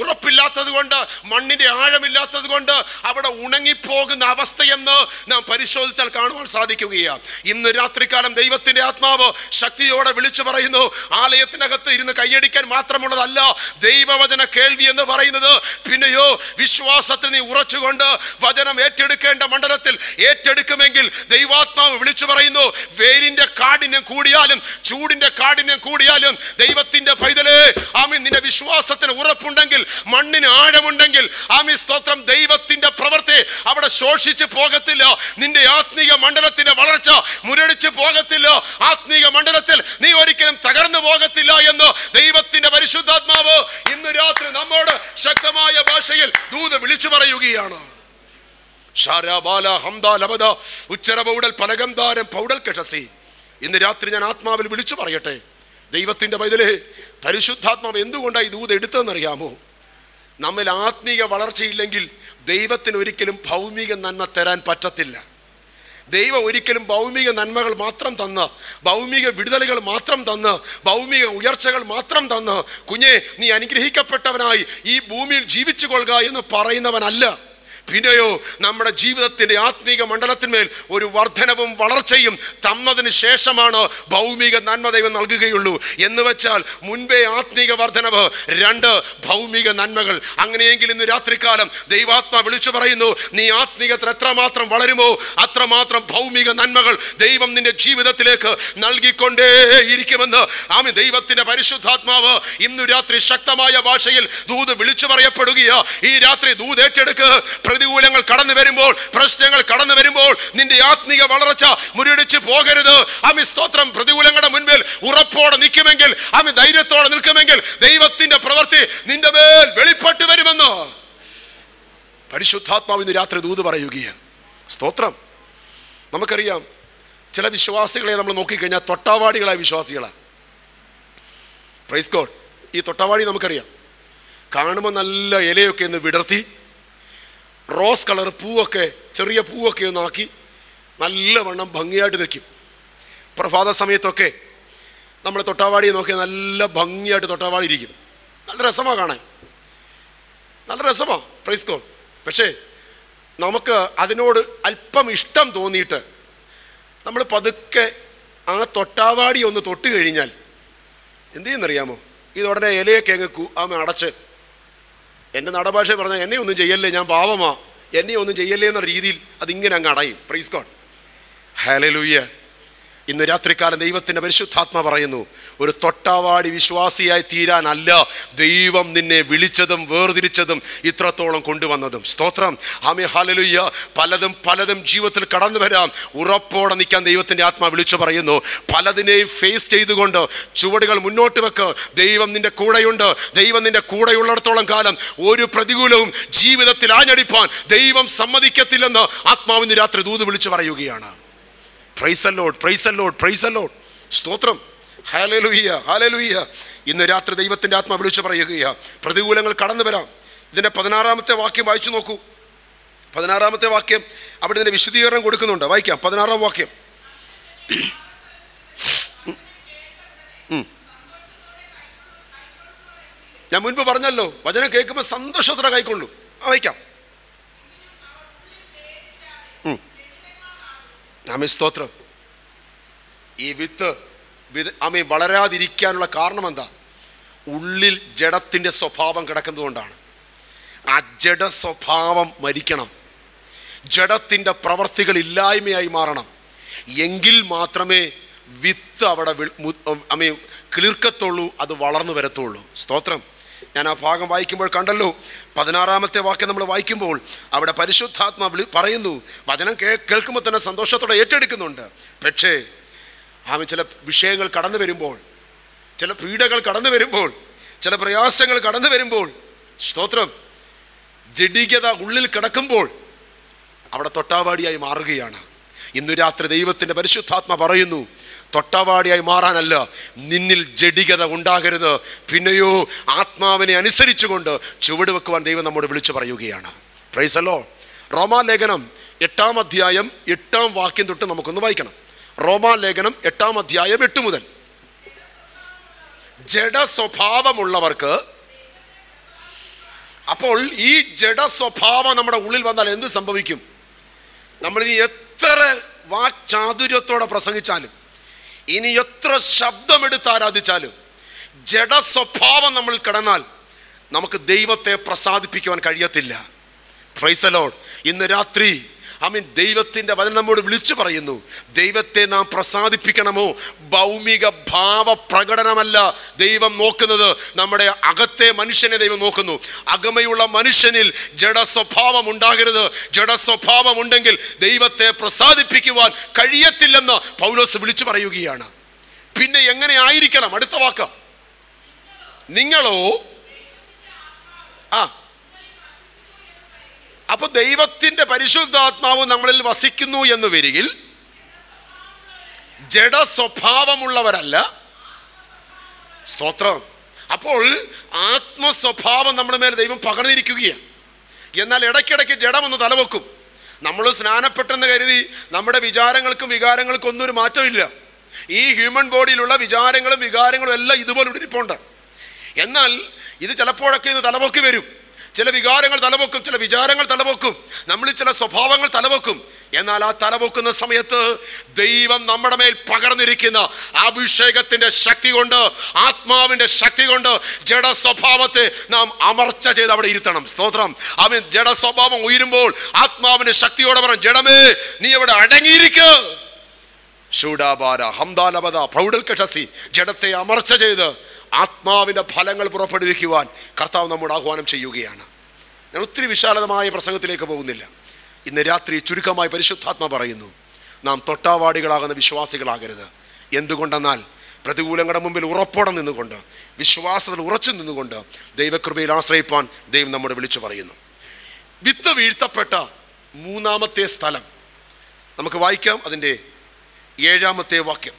S1: ഉറപ്പില്ലാത്തത് കൊണ്ട്, മണ്ണിന്റെ ആഴമില്ലാത്തത് കൊണ്ട് അവിടെ ഉണങ്ങിപ്പോകുന്ന അവസ്ഥയെന്ന് നാം പരിശോധിച്ചാൽ കാണുവാൻ സാധിക്കുകയാണ്. ഇന്ന് രാത്രികാലം ദൈവത്തിന്റെ ആത്മാവ് ശക്തിയോടെ വിളിച്ചു പറയുന്നു, ആലയത്തിനകത്ത് ഇരുന്ന് കൈയടിക്കാൻ മാത്രമുള്ളതല്ല ദൈവവചന കേൾവി എന്ന് പറയുന്നത്. പിന്നെയോ വിശ്വാസത്തിൽ നീ ഉറച്ചുകൊണ്ട് വചനം ഏറ്റെടുക്കേണ്ട മണ്ഡലത്തിൽ ഏറ്റെടുക്കുമെങ്കിൽ ദൈവാത്മാവ് വിളിച്ചു പറയുന്നു, വെയിലിന്റെ കാഠിന്യം കൂടിയാലും ചൂടിന്റെ കാഠിന്യം കൂടിയാലും ദൈവത്തിന്റെ പൈതലേ, നിന്റെ വിശ്വാസത്തിന് ഉറപ്പുണ്ടെങ്കിൽ, മണ്ണിന് ആഴമുണ്ടെങ്കിൽ, സ്തോത്രം, ദൈവത്തിന്റെ പ്രവൃത്തി അവിടെ ശോഷിച്ചു പോകത്തില്ല. നിന്റെ ആത്മീയ മണ്ഡലത്തിന്റെ വളർച്ച മുരടിച്ചു പോകത്തില്ല. ആത്മീയ മണ്ഡലത്തിൽ നീ ഒരിക്കലും തകർന്നു പോകത്തില്ല എന്ന് ദൈവത്തിന്റെ പരിശുദ്ധാത്മാവ് ഇന്ന് രാത്രി നമ്മോട് ശക്തമായ ഭാഷയിൽ ദൂത് വിളിച്ചു പറയുകയാണ്. ഇന്ന് രാത്രി ഞാൻ ആത്മാവിൽ വിളിച്ചു പറയട്ടെ, ദൈവത്തിന്റെ പൈതലേ, പരിശുദ്ധാത്മാവ് എന്തുകൊണ്ടാണ് ഈ ദൂത് എടുത്തതെന്നറിയാമോ? നമ്മിൽ ആത്മീയ വളർച്ചയില്ലെങ്കിൽ ദൈവത്തിന് ഒരിക്കലും ഭൗമിക നന്മ തരാൻ പറ്റത്തില്ല. ദൈവം ഒരിക്കലും ഭൗമിക നന്മകൾ മാത്രം തന്ന്, ഭൗമിക വിടുതലുകൾ മാത്രം തന്ന്, ഭൗമിക ഉയർച്ചകൾ മാത്രം തന്ന്, കുഞ്ഞെ നീ അനുഗ്രഹിക്കപ്പെട്ടവനായി ഈ ഭൂമിയിൽ ജീവിച്ചു കൊള്ളുക എന്ന് പറയുന്നവനല്ല. പിന്നെയോ നമ്മുടെ ജീവിതത്തിന്റെ ആത്മീക മണ്ഡലത്തിന്മേൽ ഒരു വർധനവും വളർച്ചയും തന്നതിന് ശേഷമാണ് ഭൗമിക നന്മ ദൈവം നൽകുകയുള്ളൂ. എന്ന് വെച്ചാൽ മുൻപേ ആത്മീക വർധനവ്, രണ്ട് ഭൗമിക നന്മകൾ. അങ്ങനെയെങ്കിൽ ഇന്ന് രാത്രികാലം ദൈവാത്മാ വിളിച്ചു പറയുന്നു, നീ ആത്മീകത്തിൽ എത്രമാത്രം വളരുമോ അത്രമാത്രം ഭൗമിക നന്മകൾ ദൈവം നിന്റെ ജീവിതത്തിലേക്ക് നൽകിക്കൊണ്ടേയിരിക്കുമെന്ന് ദൈവത്തിന്റെ പരിശുദ്ധാത്മാവ് ഇന്നു രാത്രി ശക്തമായ ഭാഷയിൽ ദൂത് വിളിച്ചു പറയപ്പെടുകയാ. ഈ രാത്രി ദൂത് ഏറ്റെടുക്ക്. പ്രതികൂലങ്ങൾ കടന്നു വരുമ്പോൾ, പ്രശ്നങ്ങൾ കടന്നു വരുമ്പോൾ നിന്റെ ആത്മീക വളർച്ച മുരടിച്ചു പോകരുത്. സ്തോത്രം. പ്രതികൂലങ്ങളുടെ മുൻപിൽ ഉറപ്പോടെ നിൽക്കുമെങ്കിൽ, ധൈര്യത്തോടെ നിൽക്കുമെങ്കിൽ ദൈവത്തിന്റെ പ്രവൃത്തി നിന്റെ മേൽ വെളിപ്പെട്ട് വരുമെന്ന് പരിശുദ്ധാത്മാവ് ഇന്ന് രാത്രി ദൂത് പറയുകയാണ്. സ്തോത്രം. നമുക്കറിയാം, ചില വിശ്വാസികളെ നമ്മൾ നോക്കിക്കഴിഞ്ഞാൽ തൊട്ടാവാടികളായ വിശ്വാസികളാണ്. Praise God. ഈ തൊട്ടാവാടി നമുക്കറിയാം, കാണുമ്പോൾ നല്ല ഇലയൊക്കെ ഒന്ന് വിടർത്തി റോസ് കളർ പൂവൊക്കെ, ചെറിയ പൂവൊക്കെ ഒന്നാക്കി നല്ലവണ്ണം ഭംഗിയായിട്ട് നിൽക്കും. പ്രഭാത സമയത്തൊക്കെ നമ്മൾ തൊട്ടാവാടിയെ നോക്കിയാൽ നല്ല ഭംഗിയായിട്ട് തൊട്ടാവാടി ഇരിക്കും. നല്ല രസമാണ് കാണാൻ, നല്ല രസമാണ്. Praise God. പക്ഷേ നമുക്ക് അതിനോട് അല്പം ഇഷ്ടം തോന്നിയിട്ട് നമ്മൾ പതുക്കെ ആ തൊട്ടാവാടി ഒന്ന് തൊട്ട് കഴിഞ്ഞാൽ എന്ത് ചെയ്യുന്നറിയാമോ? ഇതുടനെ ഇലയൊക്കെ അങ്ങ് അടച്ച്, എൻ്റെ നടഭാഷ പറഞ്ഞാൽ എന്നെ ഒന്നും ചെയ്യല്ലേ, ഞാൻ പാവമാ, എന്നെ ഒന്നും ചെയ്യല്ലേ എന്ന രീതിയിൽ അതിങ്ങനെ അങ്ങ് അടയും. Praise God. ഹല്ലേലൂയ. ഇന്ന് രാത്രികാലം ദൈവത്തിൻ്റെ പരിശുദ്ധാത്മ പറയുന്നു, ഒരു തൊട്ടാവാടി വിശ്വാസിയായി തീരാനല്ല ദൈവം നിന്നെ വിളിച്ചതും വേർതിരിച്ചതും ഇത്രത്തോളം കൊണ്ടുവന്നതും. സ്തോത്രം. ആമേൻ, ഹല്ലേലൂയ. പലതും ജീവിതത്തിൽ കടന്നു വരാം. ഉറപ്പോടെ നിൽക്കാൻ ദൈവത്തിൻ്റെ ആത്മാ വിളിച്ചു പറയുന്നു. പലതിനെയും ഫേസ് ചെയ്തുകൊണ്ട് ചുവടുകൾ മുന്നോട്ട് വെക്ക്. ദൈവം നിന്റെ കൂടെയുണ്ട്. ദൈവം നിന്റെ കൂടെയുള്ളിടത്തോളം കാലം ഒരു പ്രതികൂലവും ജീവിതത്തിൽ ആഞ്ഞടിപ്പാൻ ദൈവം സമ്മതിക്കത്തില്ലെന്ന് ആത്മാവിന് രാത്രി ദൂത് വിളിച്ചു പറയുകയാണ്. Praise the Lord, praise the Lord, praise the Lord. സ്തോത്രം. Hallelujah, hallelujah. ഇന്ന് രാത്രി ദൈവത്തിൻ്റെ ആത്മാ വിളിച്ചു പറയുകയാണ്, പ്രതികൂലങ്ങൾ കടന്നു വരാം. ഇതിൻ്റെ 16-ാമത്തെ വാക്യം വായിച്ചു നോക്കൂ. 16-ാമത്തെ വാക്യം അവിടെ ഇതിൻ്റെ വിശദീകരണം കൊടുക്കുന്നുണ്ട്. വായിക്കാം 16-ാം വാക്യം. ഞാൻ മുൻപ് പറഞ്ഞല്ലോ, വചനം കേൾക്കുമ്പോൾ സന്തോഷത്തോടെ കൈക്കൊള്ളൂ. വായിക്കാം. ആമേൻ, സ്തോത്രം. ഈ വിത്ത് ആമേൻ വളരാതിരിക്കാനുള്ള കാരണം എന്താ? ഉള്ളിൽ ജഡത്തിൻ്റെ സ്വഭാവം കിടക്കുന്നതുകൊണ്ടാണ്. ആ ജഡ സ്വഭാവം മരിക്കണം. ജഡത്തിൻ്റെ പ്രവർത്തികൾ ഇല്ലായ്മയായി മാറണം. എങ്കിൽ മാത്രമേ വിത്ത് അവിടെ ആമേൻ കിളിർക്കത്തുള്ളൂ, അത് വളർന്നു വരത്തുള്ളൂ. സ്തോത്രം. ഞാൻ ആ ഭാഗം വായിക്കുമ്പോൾ കണ്ടല്ലോ, 16-ാമത്തെ വാക്യം നമ്മൾ വായിക്കുമ്പോൾ അവിടെ പരിശുദ്ധാത്മ പറയുന്നു, വചനം കേൾക്കുമ്പോൾ തന്നെ സന്തോഷത്തോടെ ഏറ്റെടുക്കുന്നുണ്ട്. പക്ഷേ ആമേൻ ചില വിഷയങ്ങൾ കടന്നു വരുമ്പോൾ, ചില പീഡകൾ കടന്നു വരുമ്പോൾ, ചില പ്രയാസങ്ങൾ കടന്നു വരുമ്പോൾ, സ്തോത്രം, ജഡികത ഉള്ളിൽ കിടക്കുമ്പോൾ അവിടെ തൊട്ടാവാടിയായി മാറുകയാണ്. ഇന്നു രാത്രി ദൈവത്തിൻ്റെ പരിശുദ്ധാത്മ പറയുന്നു, തൊട്ടാവാടിയായി മാറാനല്ല, നിന്നിൽ ജഡികത ഉണ്ടാകരുത്. പിന്നെയോ ആത്മാവിനെ അനുസരിച്ചുകൊണ്ട് ചുവട് വെക്കുവാൻ ദൈവം നമ്മോട് വിളിച്ചു പറയുകയാണ്. Praise the Lord. റോമാലേഖനം 8-ാം അധ്യായം 8-ാം വാക്യം തൊട്ട് നമുക്കൊന്ന് വായിക്കണം. റോമാലേഖനം 8-ാം അധ്യായം 8 മുതൽ. ജഡ സ്വഭാവമുള്ളവർക്ക്, അപ്പോൾ ഈ ജഡ സ്വഭാവം നമ്മുടെ ഉള്ളിൽ വന്നാൽ എന്ത് സംഭവിക്കും? നമ്മളിനി എത്ര വാക്ചാതുര്യത്തോടെ പ്രസംഗിച്ചാലും, ഇനി എത്ര ശബ്ദമെടുത്ത് ആരാധിച്ചാലും, ജഡ സ്വഭാവം നമ്മൾ കിടന്നാൽ നമുക്ക് ദൈവത്തെ പ്രസാദിപ്പിക്കുവാൻ കഴിയത്തില്ല. Price the Lord. ഇന്ന് രാത്രി ആമേൻ ദൈവത്തിൻ്റെ വചനം നമ്മോട് വിളിച്ചു പറയുന്നു, ദൈവത്തെ നാം പ്രസാദിപ്പിക്കണമോ? ഭൗമിക ഭാവ പ്രകടനമല്ല ദൈവം നോക്കുന്നത്, നമ്മുടെ അകത്തെ മനുഷ്യനെ ദൈവം നോക്കുന്നു. അകമയുള്ള മനുഷ്യനിൽ ജഡ സ്വഭാവം ഉണ്ടാകരുത്. ജഡ സ്വഭാവം ഉണ്ടെങ്കിൽ ദൈവത്തെ പ്രസാദിപ്പിക്കുവാൻ കഴിയത്തില്ലെന്ന് പൗലോസ് വിളിച്ചു പറയുകയാണ്. പിന്നെ എങ്ങനെ ആയിരിക്കണം? അടുത്ത വാക്ക്, നിങ്ങളോ അപ്പൊ ദൈവത്തിന്റെ പരിശുദ്ധാത്മാവ് നമ്മളിൽ വസിക്കുന്നു എന്ന് വരികിൽ ജഡ സ്വഭാവമുള്ളവരല്ല. സ്തോത്രം. അപ്പോൾ ആത്മസ്വഭാവം നമ്മുടെ മേൽ ദൈവം പകർന്നിരിക്കുകയാണ്. എന്നാൽ ഇടയ്ക്കിടയ്ക്ക് ജഡമൊന്ന് തലവെക്കും. നമ്മൾ സ്നാനപ്പെട്ടെന്ന് കരുതി നമ്മുടെ വിചാരങ്ങൾക്കും വികാരങ്ങൾക്കും ഒന്നും ഒരു മാറ്റമില്ല. ഈ ഹ്യൂമൻ ബോഡിയിലുള്ള വിചാരങ്ങളും വികാരങ്ങളും എല്ലാം ഇതുപോലെ ഇരിപ്പുണ്ട്. എന്നാൽ ഇത് ചിലപ്പോഴൊക്കെ ഇത് തലപൊക്കി വരും. ചില വികാരങ്ങൾ തലപൊക്കും, ചില വിചാരങ്ങൾ തലപൊക്കും, നമ്മൾ ചില സ്വഭാവങ്ങൾ തലപൊക്കും. എന്നാൽ ആ തലപൊക്കുന്ന സമയത്ത് ദൈവം നമ്മുടെ മേൽ പകർന്നിരിക്കുന്ന അഭിഷേകത്തിന്റെ ശക്തി കൊണ്ട്, ആത്മാവിന്റെ ശക്തി കൊണ്ട് ജഡ സ്വഭാവത്തെ നാം അമർച്ച ചെയ്ത് അവിടെ ഇരുത്തണം. സ്തോത്രം. അവൻ ജഡ സ്വഭാവം ഉയരുമ്പോൾ ആത്മാവിന്റെ ശക്തിയോടെ പറഞ്ഞു, ജഡമേ നീ അവിടെ അടങ്ങിയിരിക്കുക. ഷൂഡാബാര ഹംദാലബദ പ്രൗഢൽ കഷസി. ജഡത്തെ അമർച്ച ചെയ്ത് ആത്മാവിൻ്റെ ഫലങ്ങൾ പുറപ്പെടുവിക്കുവാൻ കർത്താവ് നമ്മോട് ആഹ്വാനം ചെയ്യുകയാണ്. ഞാൻ ഒത്തിരി വിശാലമായ പ്രസംഗത്തിലേക്ക് പോകുന്നില്ല. ഇന്ന് രാത്രി ചുരുക്കമായി പരിശുദ്ധാത്മ പറയുന്നു, നാം തൊട്ടാവാടികളാകുന്ന വിശ്വാസികളാകരുത്. എന്തുകൊണ്ടെന്നാൽ പ്രതികൂലങ്ങളുടെ മുമ്പിൽ ഉറപ്പോടെ നിന്നുകൊണ്ട്, വിശ്വാസത്തിൽ ഉറച്ചു നിന്നുകൊണ്ട് ദൈവകൃപയിൽ ആശ്രയിപ്പാൻ ദൈവം നമ്മോട് വിളിച്ചു പറയുന്നു. വിത്ത് വീഴ്ത്തപ്പെട്ട 3-ാമത്തെ സ്ഥലം നമുക്ക് വായിക്കാം. അതിൻ്റെ 7-ാമത്തെ വാക്യം.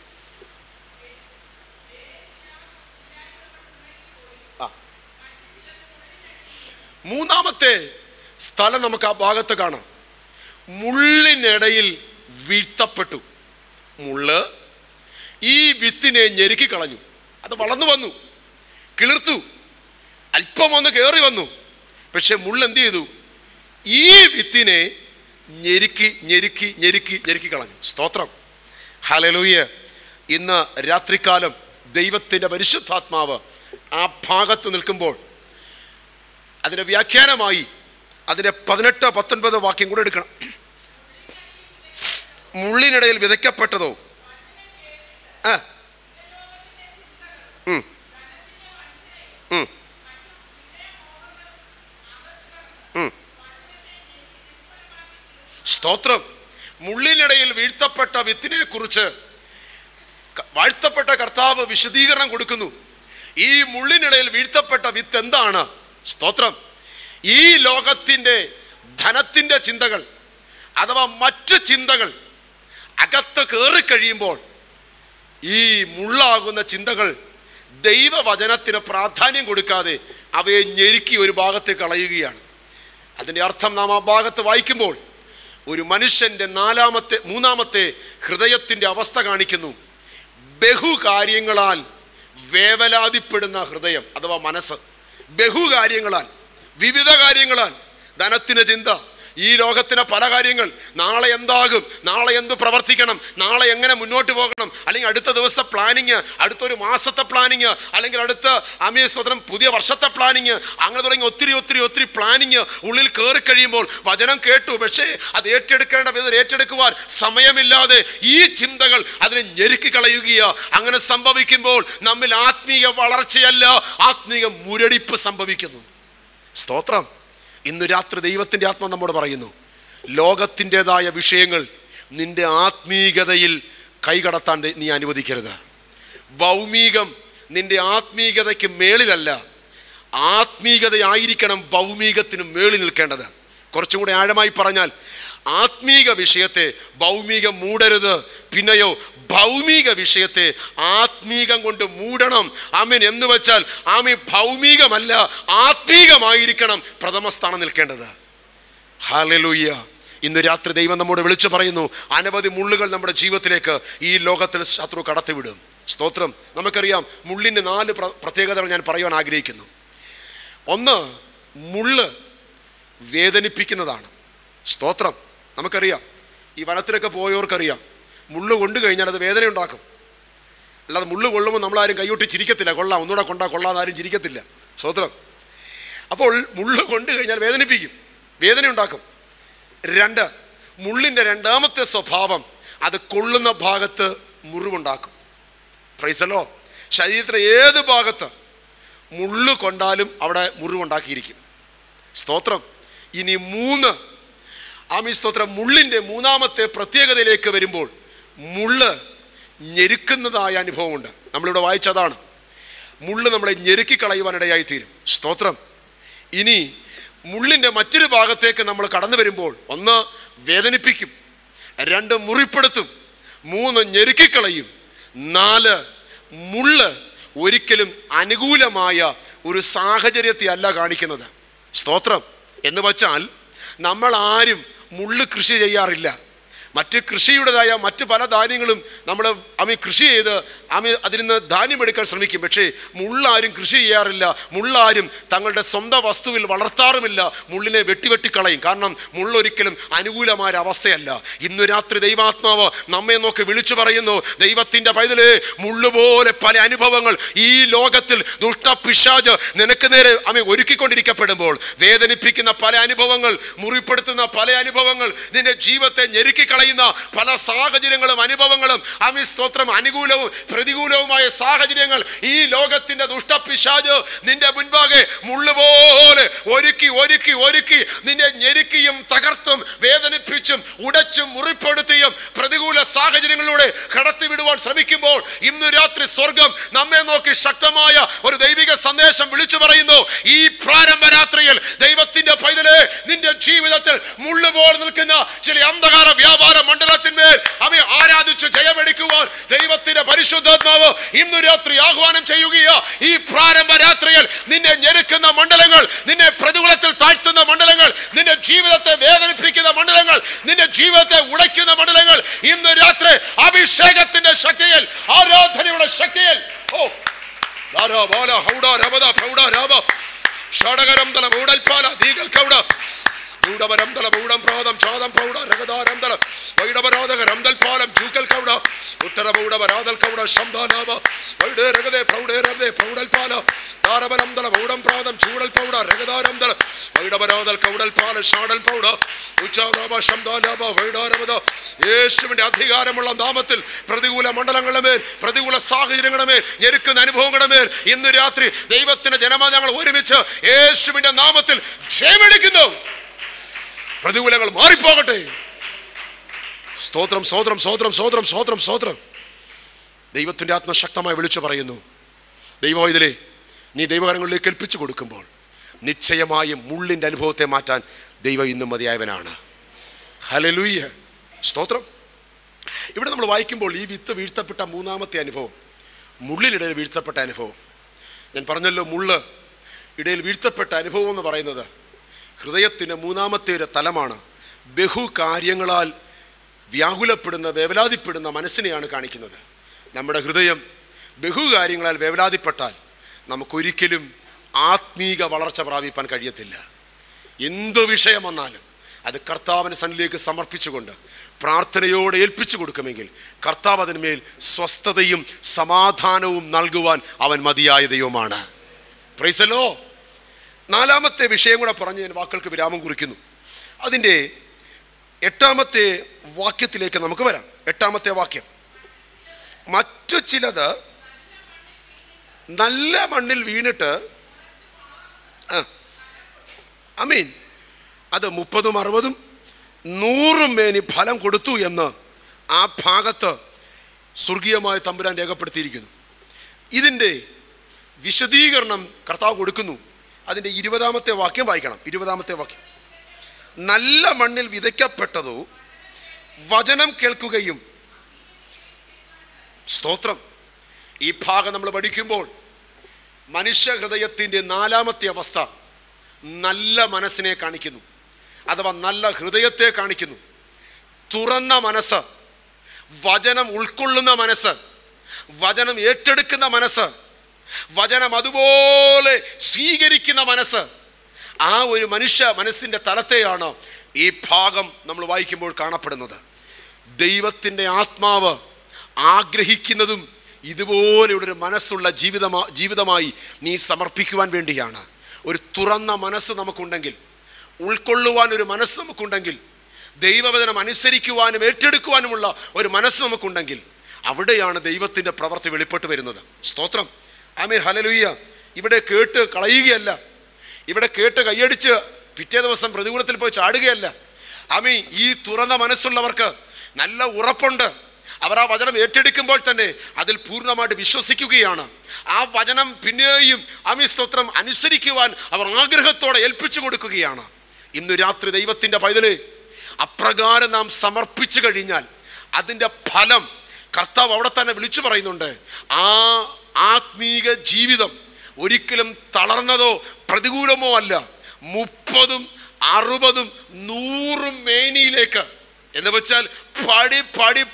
S1: മൂന്നാമത്തെ സ്ഥലം നമുക്ക് ആ ഭാഗത്ത് കാണാം. മുള്ളിനിടയിൽ വീഴ്ത്തപ്പെട്ടു. മുള്ള് ഈ വിത്തിനെ ഞെരുക്കി കളഞ്ഞു. അത് വളർന്നു വന്നു, കിളിർത്തു, അല്പം ഒന്ന് കയറി വന്നു. പക്ഷെ മുള്ള എന്ത് ചെയ്തു? ഈ വിത്തിനെ ഞെരുക്കി ഞെരുക്കി ഞെരുക്കി ഞെരുക്കി കളഞ്ഞു. സ്തോത്രം. ഹല്ലേലൂയ. ഇന്ന് രാത്രികാലം ദൈവത്തിൻ്റെ പരിശുദ്ധാത്മാവ് ആ ഭാഗത്ത് നിൽക്കുമ്പോൾ അതിൻ്റെ വ്യാഖ്യാനമായി അതിൻ്റെ 18-19 വാക്യം കൂടെ എടുക്കണം. മുള്ളിനിടയിൽ വിതയ്ക്കപ്പെട്ടതോ സ്തോത്രം. മുള്ളിനിടയിൽ വീഴ്ത്തപ്പെട്ട വിത്തിനെ കുറിച്ച് വാഴ്ത്തപ്പെട്ട കർത്താവ് വിശദീകരണം കൊടുക്കുന്നു. ഈ മുള്ളിനിടയിൽ വീഴ്ത്തപ്പെട്ട വിത്ത് എന്താണ്? സ്തോത്രം. ഈ ലോകത്തിൻ്റെ ധനത്തിൻ്റെ ചിന്തകൾ അഥവാ മറ്റ് ചിന്തകൾ അകത്ത് കയറി കഴിയുമ്പോൾ ഈ മുള്ളാകുന്ന ചിന്തകൾ ദൈവവചനത്തിന് പ്രാധാന്യം കൊടുക്കാതെ അവയെ ഞെരുക്കി ഒരു ഭാഗത്തേക്ക് കളയുകയാണ്. അതിൻ്റെ അർത്ഥം നാം ആ ഭാഗത്ത് വായിക്കുമ്പോൾ ഒരു മനുഷ്യൻ്റെ മൂന്നാമത്തെ ഹൃദയത്തിൻ്റെ അവസ്ഥ കാണിക്കുന്നു. ബഹുകാര്യങ്ങളാൽ വേവലാതിപ്പെടുന്ന ഹൃദയം അഥവാ മനസ്സ്. ബഹുകാര്യങ്ങളാൽ, വിവിധ കാര്യങ്ങളാൽ, ധനത്തിന് ചിന്ത, ഈ ലോകത്തിന് പല കാര്യങ്ങൾ, നാളെ എന്താകും, നാളെ എന്ത് പ്രവർത്തിക്കണം, നാളെ എങ്ങനെ മുന്നോട്ട് പോകണം, അല്ലെങ്കിൽ അടുത്ത ദിവസത്തെ പ്ലാനിങ്, അടുത്തൊരു മാസത്തെ പ്ലാനിങ്, അല്ലെങ്കിൽ അടുത്ത സ്തോത്രം പുതിയ വർഷത്തെ പ്ലാനിങ്, അങ്ങനെ തുടങ്ങി ഒത്തിരി ഒത്തിരി ഒത്തിരി പ്ലാനിങ് ഉള്ളിൽ കയറി കഴിയുമ്പോൾ വചനം കേട്ടു, പക്ഷേ അത് ഏറ്റെടുക്കേണ്ട വിധത്തിൽ ഏറ്റെടുക്കുവാൻ സമയമില്ലാതെ ഈ ചിന്തകൾ അതിനെ ഞെരുക്കി കളയുകയോ. അങ്ങനെ സംഭവിക്കുമ്പോൾ നമ്മിൽ ആത്മീയ വളർച്ചയല്ല, ആത്മീയ മുരടിപ്പ് സംഭവിക്കുന്നു. സ്തോത്രം. ഇന്ന് രാത്രി ദൈവത്തിൻ്റെ ആത്മാ നമ്മോട് പറയുന്നു, ലോകത്തിൻ്റെതായ വിഷയങ്ങൾ നിന്റെ ആത്മീകതയിൽ കൈകടത്താൻ നീ അനുവദിക്കരുത്. ഭൗമികം നിന്റെ ആത്മീകതയ്ക്ക് മേളിലല്ല, ആത്മീകതയായിരിക്കണം ഭൗമികത്തിന് മേളിൽ നിൽക്കേണ്ടത്. കുറച്ചും കൂടെ ആഴമായി പറഞ്ഞാൽ, ആത്മീക വിഷയത്തെ ഭൗമികം മൂടരുത്, പിന്നെയോ ഭൗമിക വിഷയത്തെ ആത്മീകം കൊണ്ട് മൂടണം. ആമേൻ. എന്ന് വെച്ചാൽ ഭൗമികമല്ല, ആത്മീകമായിരിക്കണം പ്രഥമ സ്ഥാനം നിൽക്കേണ്ടത്. ഹല്ലേലൂയ. ഇന്ന് രാത്രി ദൈവം നമ്മോട് വിളിച്ചു പറയുന്നു, അനവധി മുള്ളുകൾ നമ്മുടെ ജീവിതത്തിലേക്ക് ഈ ലോകത്തിൽ ശത്രു കടത്തിവിടും. സ്തോത്രം. നമുക്കറിയാം, മുള്ളിൻ്റെ 4 പ്രത്യേകതകൾ ഞാൻ പറയുവാൻ ആഗ്രഹിക്കുന്നു. ഒന്ന്, മുള്ള് വേദനിപ്പിക്കുന്നതാണ്. സ്തോത്രം. നമുക്കറിയാം, ഈ വനത്തിലൊക്കെ പോയവർക്കറിയാം, മുള്ളു കൊണ്ടു കഴിഞ്ഞാൽ അത് വേദന ഉണ്ടാക്കും. അല്ലാതെ മുള്ളു കൊള്ളുമ്പോൾ നമ്മളാരും കൈയൊട്ടി ചിരിക്കത്തില്ല, കൊള്ളാം ഒന്നുകൂടെ കൊള്ളാന്നാരും ചിരിക്കത്തില്ല. സ്തോത്രം. അപ്പോൾ മുള്ളു കൊണ്ടു കഴിഞ്ഞാൽ വേദനിപ്പിക്കും, വേദന ഉണ്ടാക്കും. 2, മുള്ളിൻ്റെ രണ്ടാമത്തെ സ്വഭാവം അത് കൊള്ളുന്ന ഭാഗത്ത് മുറിവുണ്ടാക്കും. പ്രൈസലോ. ശരീരത്തിലെ ഏത് ഭാഗത്ത് മുള്ളു കൊണ്ടാലും അവിടെ മുറിവുണ്ടാക്കിയിരിക്കും. സ്തോത്രം. ഇനി 3, സ്തോത്രം, മുള്ളിൻ്റെ മൂന്നാമത്തെ പ്രത്യേകതയിലേക്ക് വരുമ്പോൾ മുള്ള് ഞെരുക്കുന്നതായ അനുഭവമുണ്ട്. നമ്മളിവിടെ വായിച്ചതാണ്. മുള്ള് നമ്മളെ ഞെരുക്കി കളയുവാനിടയായി തീരും. സ്തോത്രം. ഇനി മുള്ളിൻ്റെ മറ്റൊരു ഭാഗത്തേക്ക് നമ്മൾ കടന്നു വരുമ്പോൾ 1 വേദനിപ്പിക്കും, 2 മുറിപ്പെടുത്തും, 3 ഞെരുക്കിക്കളയും, 4 മുള്ള് ഒരിക്കലും അനുകൂലമായ ഒരു സാഹചര്യത്തെ അല്ല കാണിക്കുന്നത്. സ്തോത്രം. എന്ന് വച്ചാൽ നമ്മൾ ആരും മുള്ള് കൃഷി ചെയ്യാറില്ല. മറ്റ് കൃഷിയുടേതായ മറ്റ് പല ധാന്യങ്ങളും നമ്മൾ കൃഷി ചെയ്ത് അതിൽ നിന്ന് ധാന്യമെടുക്കാൻ ശ്രമിക്കും. പക്ഷേ മുള്ളാരും കൃഷി ചെയ്യാറില്ല, മുള്ളാരും തങ്ങളുടെ സ്വന്തം വസ്തുവിൽ വളർത്താറുമില്ല. മുള്ളിനെ വെട്ടിക്കളയും. കാരണം മുള്ളൊരിക്കലും അനുകൂലമായ അവസ്ഥയല്ല. ഇന്ന് രാത്രി ദൈവാത്മാവ് നമ്മെ നോക്കി വിളിച്ചു പറയുന്നു, ദൈവത്തിൻ്റെ പൈതലേ, മുള്ളുപോലെ പല അനുഭവങ്ങൾ ഈ ലോകത്തിൽ ദുഷ്ടപിശാച് നിനക്ക് നേരെ ഒരുക്കിക്കൊണ്ടിരിക്കപ്പെടുമ്പോൾ, വേദനിപ്പിക്കുന്ന പല അനുഭവങ്ങൾ, മുറിപ്പെടുത്തുന്ന പല അനുഭവങ്ങൾ, നിന്റെ ജീവിതത്തെ ഞെരുക്കിക്കളയുന്ന പല സാഹചര്യങ്ങളും അനുഭവങ്ങളും, സ്തോത്രം, അനുകൂലവും പ്രതികൂലവുമായ സാഹചര്യങ്ങൾ ഈ ലോകത്തിന്റെ ദുഷ്ടപിശാച് നിന്റെ മുൻപാകെ മുള്ളുപോലെ ഒരുക്കി ഒരുക്കി ഒരുക്കി നിന്നെ ഞെരുക്കിയും തകർത്തും വേദനിപ്പിച്ചും ഉടച്ചും മുറിപ്പെടുത്തിയും പ്രതികൂല സാഹചര്യങ്ങളിലൂടെ കടത്തിവിടുവാൻ ശ്രമിക്കുമ്പോൾ, ഇന്ന് രാത്രി സ്വർഗം നമ്മെ നോക്കി ശക്തമായ ഒരു ദൈവിക സന്ദേശം വിളിച്ചു പറയുന്നു. ഈ പ്രാരംഭ രാത്രിയിൽ ദൈവത്തിന്റെ പൈതലേ, നിന്റെ ജീവിതത്തിൽ മുള്ളുപോലെ നിൽക്കുന്ന ചില അന്ധകാര വ്യാപാര മണ്ഡലത്തിന്മേൽ അവയെ ആരാധിച്ച് ജയമെടുക്കുവാൻ ദൈവത്തിന്റെ പരിശുദ്ധാത്മാവ് ഇന്ന് രാത്രി ആഹ്വാനം ചെയ്യുകയാ. ഈ പ്രാരംഭ രാത്രിയിൽ നിന്നെ ഞെരുക്കുന്ന മണ്ഡലങ്ങൾ, നിന്നെ പ്രതികൂലത്തിൽ താഴ്ത്തുന്ന മണ്ഡലങ്ങൾ, നിന്റെ ജീവിതത്തെ വേദനിപ്പിക്കുന്ന മണ്ഡലങ്ങൾ, നിന്റെ ജീവിതത്തെ ഉടയ്ക്കുന്ന മണ്ഡലങ്ങൾ, ഇന്ന് രാത്രി അഭിഷേകത്തിന്റെ ശക്തിയിൽ, ആരാധനയുടെ ശക്തിയിൽ ൂടവരം തല മൂടം പ്രാതം ചാതം പ്രൗഢ രഗതാരം തല വൈഡവരാധക രംദൽ പാലം ജൂക്കൽ കൗട ഉത്തരവൗഡവരാധൽ കൗട ശബ്ദാലാഭ വൈഡേ രഗതേ പ്രൗഢേ രവദേ പ്രൗഢൽ പാല താരവരം തല മൂടം പ്രാതം ചൂടൽ പൗഢ രഗതാരം തല യേശുവിന്റെ അധികാരമുള്ള നാമത്തിൽ പ്രതികൂല മണ്ഡലങ്ങളുടെ മേൽ, പ്രതികൂല സാഹചര്യങ്ങളുടെ മേൽ, ഞെരുക്കുന്ന അനുഭവങ്ങളുടെ മേൽ ഇന്ന് രാത്രി ദൈവത്തിന്റെ ജനമ ഞങ്ങൾ ഒരുമിച്ച് യേശുവിന്റെ നാമത്തിൽ ക്ഷേമടിക്കുന്നു. പ്രതികൂലങ്ങൾ മാറിപ്പോകട്ടെ. സ്തോത്രം, സ്തോത്രം, സ്തോത്രം, സ്തോത്രം, സ്തോത്രം, സ്തോത്രം. ദൈവത്തിന്റെ ആത്മശക്തമായി വിളിച്ചു പറയുന്നു, ദൈവവൈതലേ, നീ ദൈവകരങ്ങളിലേക്ക് ഏൽപ്പിച്ചു കൊടുക്കുമ്പോൾ നിശ്ചയമായും മുള്ളിൻ്റെ അനുഭവത്തെ മാറ്റാൻ ദൈവം ഇന്നും മതിയായവനാണ്. ഹല്ലേലൂയ, സ്തോത്രം. ഇവിടെ നമ്മൾ വായിക്കുമ്പോൾ ഈ വിത്ത് വീഴ്ത്തപ്പെട്ട മൂന്നാമത്തെ അനുഭവം, മുള്ളിനിടയിൽ വീഴ്ത്തപ്പെട്ട അനുഭവം. ഞാൻ പറഞ്ഞല്ലോ, മുള്ള് ഇടയിൽ വീഴ്ത്തപ്പെട്ട അനുഭവം എന്ന് പറയുന്നത് ഹൃദയത്തിൻ്റെ മൂന്നാമത്തെ ഒരു തലമാണ്. ബഹു കാര്യങ്ങളാൽ വ്യാകുലപ്പെടുന്ന, വേവലാതിപ്പെടുന്ന മനസ്സിനെയാണ് കാണിക്കുന്നത്. നമ്മുടെ ഹൃദയം ബഹുകാര്യങ്ങളാൽ വേവലാതിപ്പെട്ടാൽ നമുക്കൊരിക്കലും ആത്മീക വളർച്ച പ്രാപിപ്പാൻ കഴിയത്തില്ല. എന്തു വിഷയം വന്നാലും അത് കർത്താവിന് സന്നിധിയിലേക്ക് സമർപ്പിച്ചുകൊണ്ട് പ്രാർത്ഥനയോടെ ഏൽപ്പിച്ചു കൊടുക്കുമെങ്കിൽ കർത്താവ് അതിന്മേൽ സ്വസ്ഥതയും സമാധാനവും നൽകുവാൻ അവൻ മതിയായ ദൈവമാണ്. Price the Lord. നാലാമത്തെ വിഷയം കൂടെ പറഞ്ഞ് ഞാൻ വാക്കുകൾക്ക് വിരാമം കുറിക്കുന്നു. അതിൻ്റെ 8-ാമത്തെ വാക്യത്തിലേക്ക് നമുക്ക് വരാം. 8-ാമത്തെ വാക്യം, മറ്റു ചിലത് നല്ല മണ്ണിൽ വീണിട്ട് അമീൻ അത് 30, 60, 100 മേനി ഫലം കൊടുത്തു എന്ന് ആ ഭാഗത്ത് സ്വർഗീയമായ തമ്പുരാൻ രേഖപ്പെടുത്തിയിരിക്കുന്നു. ഇതിൻ്റെ വിശദീകരണം കർത്താവ് കൊടുക്കുന്നു. അതിൻ്റെ 20-ാമത്തെ വാക്യം വായിക്കണം. 20-ാമത്തെ വാക്യം, നല്ല മണ്ണിൽ വിതയ്ക്കപ്പെട്ടതോ വചനം കേൾക്കുകയും. സ്തോത്രം. ഈ ഭാഗം നമ്മൾ പഠിക്കുമ്പോൾ മനുഷ്യ ഹൃദയത്തിൻ്റെ 4-ാമത്തെ അവസ്ഥ നല്ല മനസ്സിനെ കാണിക്കുന്നു, അഥവാ നല്ല ഹൃദയത്തെ കാണിക്കുന്നു. തുറന്ന മനസ്സ്, വചനം ഉൾക്കൊള്ളുന്ന മനസ്സ്, വചനം ഏറ്റെടുക്കുന്ന മനസ്സ്, വചനം അതുപോലെ സ്വീകരിക്കുന്ന മനസ്സ്, ആ ഒരു മനസ്സിൻ്റെ തലത്തെയാണ് ഈ ഭാഗം നമ്മൾ വായിക്കുമ്പോൾ കാണപ്പെടുന്നത്. ദൈവത്തിൻ്റെ ആത്മാവ് ആഗ്രഹിക്കുന്നതും ഇതുപോലെയുള്ളൊരു മനസ്സുള്ള ജീവിതമായി നീ സമർപ്പിക്കുവാൻ വേണ്ടിയാണ്. ഒരു തുറന്ന മനസ്സ് നമുക്കുണ്ടെങ്കിൽ, ഉൾക്കൊള്ളുവാൻ ഒരു മനസ്സ് നമുക്കുണ്ടെങ്കിൽ, ദൈവവചനം അനുസരിക്കുവാനും ഏറ്റെടുക്കുവാനുമുള്ള ഒരു മനസ്സ് നമുക്കുണ്ടെങ്കിൽ അവിടെയാണ് ദൈവത്തിൻ്റെ പ്രവൃത്തി വെളിപ്പെട്ട് വരുന്നത്. സ്തോത്രം, ആമേൻ, ഹല്ലേലൂയ. ഇവിടെ കേട്ട് കളയുകയല്ല, ഇവിടെ കേട്ട് കൈയടിച്ച് പിറ്റേ ദിവസം പ്രതികൂലത്തിൽ പോയി ചാടുകയല്ല. ആമേൻ. ഈ തുറന്ന മനസ്സുള്ളവർക്ക് നല്ല ഉറപ്പുണ്ട്. അവർ ആ വചനം ഏറ്റെടുക്കുമ്പോൾ തന്നെ അതിൽ പൂർണ്ണമായിട്ട് വിശ്വസിക്കുകയാണ്. ആ വചനം പിന്നെയും ആമേൻ സ്തോത്രം അനുസരിക്കുവാൻ അവർ ആഗ്രഹത്തോടെ ഏൽപ്പിച്ചു കൊടുക്കുകയാണ്. ഇന്ന് രാത്രി ദൈവത്തിൻ്റെ പൈതലേ, അപ്രകാരം നാം സമർപ്പിച്ചു കഴിഞ്ഞാൽ അതിൻ്റെ ഫലം കർത്താവ് അവിടെ തന്നെ വിളിച്ചു പറയുന്നുണ്ട്. ആ ആത്മീക ജീവിതം ഒരിക്കലും തളർന്നതോ പ്രതികൂലമോ അല്ല. 30, 60, 100 മേനിയിലേക്ക് എന്ന് വെച്ചാൽ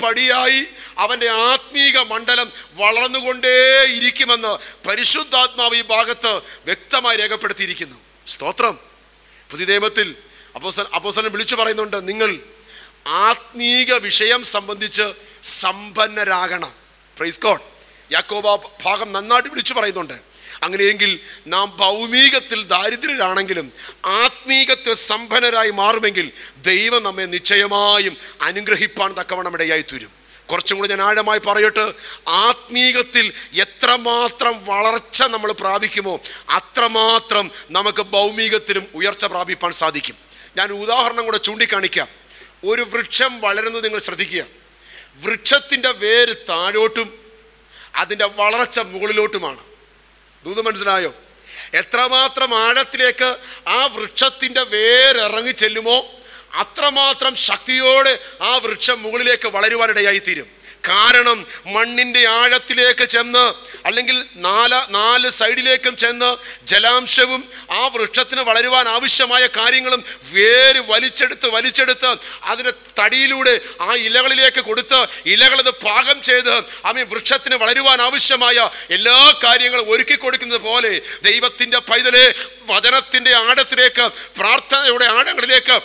S1: പടിയായി അവൻ്റെ ആത്മീക മണ്ഡലം വളർന്നുകൊണ്ടേയിരിക്കുമെന്ന് പരിശുദ്ധാത്മാവ് ഈ ഭാഗത്ത് വ്യക്തമായി രേഖപ്പെടുത്തിയിരിക്കുന്നു. സ്തോത്രം. പുതിയ നിയമത്തിൽ അപ്പോസ്തലൻ വിളിച്ചു പറയുന്നുണ്ട്, നിങ്ങൾ ആത്മീക വിഷയം സംബന്ധിച്ച് സമ്പന്നരാകണം. Praise God. യാക്കോബ ഭാഗം നന്നായിട്ട് വിളിച്ചു പറയുന്നുണ്ട്. അങ്ങനെയെങ്കിൽ നാം ഭൗമികത്തിൽ ദാരിദ്ര്യരാണെങ്കിലും ആത്മീകത്തിൽ സമ്പന്നരായി മാറുമെങ്കിൽ ദൈവം നമ്മെ നിശ്ചയമായും അനുഗ്രഹിപ്പാൻ തക്കവണ്ണം ഇടയായി തീരും. കുറച്ചും കൂടി ഞാൻ ആഴമായി പറയട്ടെ, ആത്മീകത്തിൽ എത്രമാത്രം വളർച്ച നമ്മൾ പ്രാപിക്കുമോ അത്രമാത്രം നമുക്ക് ഭൗമികത്തിലും ഉയർച്ച പ്രാപിപ്പാൻ സാധിക്കും. ഞാൻ ഉദാഹരണം കൂടെ ചൂണ്ടിക്കാണിക്കാം. ഒരു വൃക്ഷം വളരുന്നത് നിങ്ങൾ ശ്രദ്ധിക്കുക. വൃക്ഷത്തിൻ്റെ വേര് താഴോട്ടും അതിൻ്റെ വളർച്ച മുകളിലോട്ടുമാണ്. ദൂത് മനസ്സിലായോ? എത്രമാത്രം ആഴത്തിലേക്ക് ആ വൃക്ഷത്തിൻ്റെ വേരിറങ്ങി ചെല്ലുമോ അത്രമാത്രം ശക്തിയോടെ ആ വൃക്ഷം മുകളിലേക്ക് വളരുവാനിടയായിത്തീരും. കാരണം മണ്ണിൻ്റെ ആഴത്തിലേക്ക് ചെന്ന് അല്ലെങ്കിൽ നാല് സൈഡിലേക്കും ചെന്ന് ജലാംശവും ആ വൃക്ഷത്തിന് വളരുവാൻ ആവശ്യമായ കാര്യങ്ങളും വേര് വലിച്ചെടുത്ത് അതിൻ്റെ തടിയിലൂടെ ആ ഇലകളിലേക്ക് കൊടുത്ത് ഇലകളത് പാകം ചെയ്ത് വൃക്ഷത്തിന് വളരുവാൻ ആവശ്യമായ എല്ലാ കാര്യങ്ങളും ഒരുക്കി കൊടുക്കുന്നത് പോലെ ദൈവത്തിൻ്റെ പൈതലെ വചനത്തിൻ്റെ ആഴത്തിലേക്ക്, പ്രാർത്ഥനയുടെ ആഴങ്ങളിലേക്ക്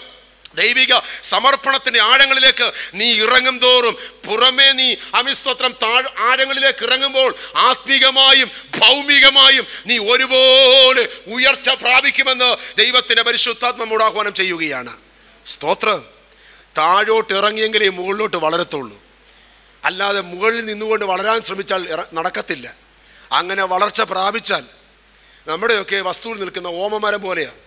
S1: ദൈവിക സമർപ്പണത്തിന്റെ ആഴങ്ങളിലേക്ക് നീ ഇറങ്ങും തോറും, പുറമേ നീ അമിസ്തോത്രം ആഴങ്ങളിലേക്ക് ഇറങ്ങുമ്പോൾ ആത്മീകമായും ഭൗമികമായും നീ ഒരുപോലെ ഉയർച്ച പ്രാപിക്കുമെന്ന് ദൈവത്തിന്റെ പരിശുദ്ധാത്മ ആഹ്വാനം ചെയ്യുകയാണ്. സ്തോത്രം. താഴോട്ട് ഇറങ്ങിയെങ്കിലേ മുകളിലോട്ട് വളരത്തുള്ളൂ. അല്ലാതെ മുകളിൽ നിന്നുകൊണ്ട് വളരാൻ ശ്രമിച്ചാൽ നടക്കത്തില്ല. അങ്ങനെ വളർച്ച പ്രാപിച്ചാൽ നമ്മുടെയൊക്കെ വസ്തുവിൽ നിൽക്കുന്ന ഓമമരം പോലെയാണ്.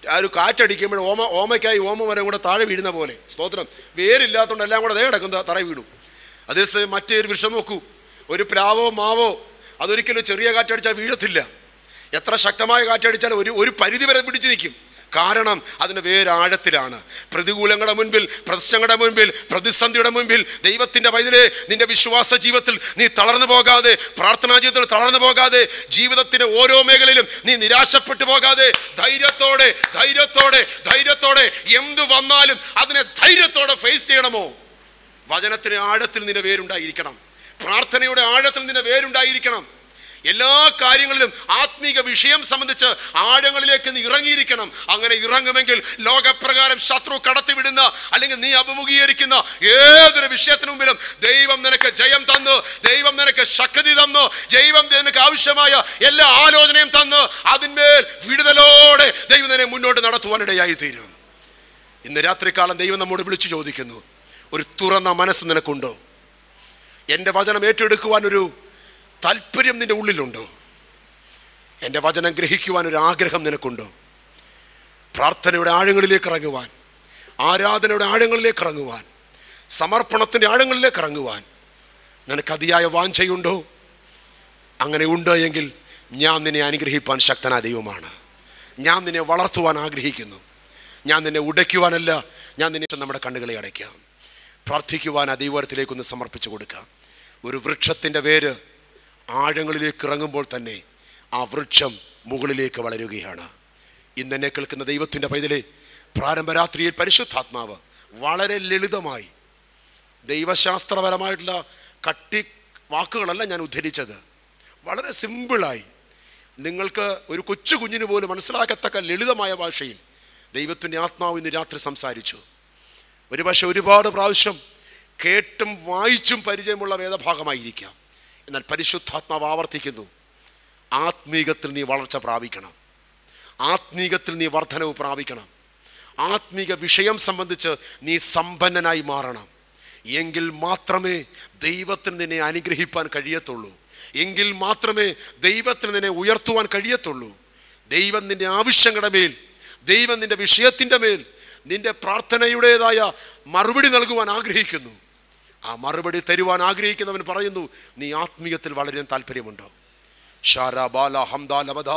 S1: ആ ഒരു കാറ്റടിക്കുമ്പോൾ ഓമയ്ക്കായി ഓമമരം കൂടെ താഴെ വീഴുന്ന പോലെ. സ്തോത്രം. വേരില്ലാത്തതുകൊണ്ട് എല്ലാം കൂടെ കിടക്കുന്ന തറ വീടും. അതേസമയം മറ്റൊരു വൃക്ഷം നോക്കൂ, ഒരു പ്ലാവോ മാവോ അതൊരിക്കലും ചെറിയ കാറ്റടിച്ചാൽ വീഴത്തില്ല. എത്ര ശക്തമായ കാറ്റടിച്ചാൽ ഒരു പരിധി വരെ പിടിച്ചു നിൽക്കും. കാരണം അതിന് വേരാഴത്തിലാണ്. പ്രതികൂലങ്ങളുടെ മുൻപിൽ, പ്രശ്നങ്ങളുടെ മുൻപിൽ, പ്രതിസന്ധിയുടെ മുൻപിൽ ദൈവത്തിന്റെ പൈതലേ, നിന്റെ വിശ്വാസ ജീവിതത്തിൽ നീ തളർന്നു പോകാതെ, പ്രാർത്ഥനാ ജീവിതത്തിൽ തളർന്നു പോകാതെ, ജീവിതത്തിന്റെ ഓരോ മേഖലയിലും നീ നിരാശപ്പെട്ടു പോകാതെ ധൈര്യത്തോടെ ധൈര്യത്തോടെ ധൈര്യത്തോടെ എന്തു വന്നാലും അതിനെ ധൈര്യത്തോടെ ഫേസ് ചെയ്യണമോ? വചനത്തിന് ആഴത്തിൽ നിന്റെ വേരുണ്ടായിരിക്കണം. പ്രാർത്ഥനയുടെ ആഴത്തിൽ നിന്റെ വേരുണ്ടായിരിക്കണം. എല്ലാ കാര്യങ്ങളിലും ആത്മീക വിഷയം സംബന്ധിച്ച് ആഴങ്ങളിലേക്ക് നീ ഇറങ്ങിയിരിക്കണം. അങ്ങനെ ഇറങ്ങുമെങ്കിൽ ലോകപ്രകാരം ശത്രു കടത്തിവിടുന്ന അല്ലെങ്കിൽ നീ അഭിമുഖീകരിക്കുന്ന ഏതൊരു വിഷയത്തിനു മുമ്പിലും ദൈവം നിനക്ക് ജയം തന്നു, ദൈവം നിനക്ക് ശക്തി തന്നു, ദൈവം നിനക്ക് ആവശ്യമായ എല്ലാ ആലോചനയും തന്നു അതിന്മേൽ വിടുതലോടെ ദൈവം നിന്നെ മുന്നോട്ട് നടത്തുവാനിടയായി തീരും. ഇന്ന് രാത്രികാലം ദൈവം നമ്മോട് വിളിച്ചു ചോദിക്കുന്നു, ഒരു തുറന്ന മനസ്സ് നിനക്കുണ്ടോ? എൻ്റെ വചനം ഏറ്റെടുക്കുവാൻ ഒരു താല്പര്യം നിന്റെ ഉള്ളിലുണ്ടോ? എൻ്റെ വചനം ഗ്രഹിക്കുവാൻ ഒരു ആഗ്രഹം നിനക്കുണ്ടോ? പ്രാർത്ഥനയുടെ ആഴങ്ങളിലേക്ക് ഇറങ്ങുവാൻ, ആരാധനയുടെ ആഴങ്ങളിലേക്ക് ഇറങ്ങുവാൻ, സമർപ്പണത്തിൻ്റെ ആഴങ്ങളിലേക്ക് ഇറങ്ങുവാൻ നിനക്ക് അതിയായ വാഞ്ചയുണ്ടോ? അങ്ങനെ ഉണ്ടോ എങ്കിൽ ഞാൻ നിന്നെ അനുഗ്രഹിപ്പാൻ ശക്തനായ ദൈവമാണ്. ഞാൻ നിന്നെ വളർത്തുവാൻ ആഗ്രഹിക്കുന്നു. ഞാൻ നിന്നെ ഉടയ്ക്കുവാനല്ല, ഞാൻ നിന്നെ നമ്മുടെ കണ്ണുകളെ അടയ്ക്കാം. പ്രാർത്ഥിക്കുവാൻ ആ ദൈവത്തിലേക്കൊന്ന് സമർപ്പിച്ചു കൊടുക്കാം. ഒരു വൃക്ഷത്തിൻ്റെ വേര് ആഴങ്ങളിലേക്ക് ഇറങ്ങുമ്പോൾ തന്നെ ആ വൃക്ഷം മുകളിലേക്ക് വളരുകയാണ്. ഇന്നെന്നെ കേൾക്കുന്ന ദൈവത്തിൻ്റെ പൈതലേ, പ്രാരംഭരാത്രിയിൽ പരിശുദ്ധാത്മാവ് വളരെ ലളിതമായി, ദൈവശാസ്ത്രപരമായിട്ടുള്ള കട്ടി വാക്കുകളല്ല ഞാൻ ഉദ്ധരിച്ചത്, വളരെ സിമ്പിളായി നിങ്ങൾക്ക് ഒരു കൊച്ചു കുഞ്ഞിന് പോലും മനസ്സിലാക്കത്തക്ക ലളിതമായ ഭാഷയിൽ ദൈവത്തിൻ്റെ ആത്മാവ് ഇന്ന് രാത്രി സംസാരിച്ചു. ഒരുപക്ഷെ ഒരുപാട് പ്രാവശ്യം കേട്ടും വായിച്ചും പരിചയമുള്ള വേദഭാഗമായിരിക്കാം. എന്നാൽ പരിശുദ്ധാത്മാവ് ആവർത്തിക്കുന്നു, ആത്മീകത്തിൽ നീ വളർച്ച പ്രാപിക്കണം, ആത്മീകത്തിൽ നീ വർധനവ് പ്രാപിക്കണം, ആത്മീക വിഷയം സംബന്ധിച്ച് നീ സമ്പന്നനായി മാറണം. എങ്കിൽ മാത്രമേ ദൈവത്തിന് നിന്നെ അനുഗ്രഹിപ്പാൻ കഴിയത്തുള്ളൂ. എങ്കിൽ മാത്രമേ ദൈവത്തിന് നിന്നെ ഉയർത്തുവാൻ കഴിയത്തുള്ളൂ. ദൈവം നിന്റെ ആവശ്യങ്ങളുടെ മേൽ, ദൈവം നിന്റെ വിഷയത്തിൻ്റെ മേൽ നിന്റെ പ്രാർത്ഥനയുടേതായ മറുപടി നൽകുവാൻ ആഗ്രഹിക്കുന്നു. ആ മറുപടി തരുവാൻ ആഗ്രഹിക്കുന്നവൻ പറയുന്നു, നീ ആത്മീയത്തിൽ വളരാൻ താല്പര്യമുണ്ടോ? ഷാരാബാല ഹംദാലവധ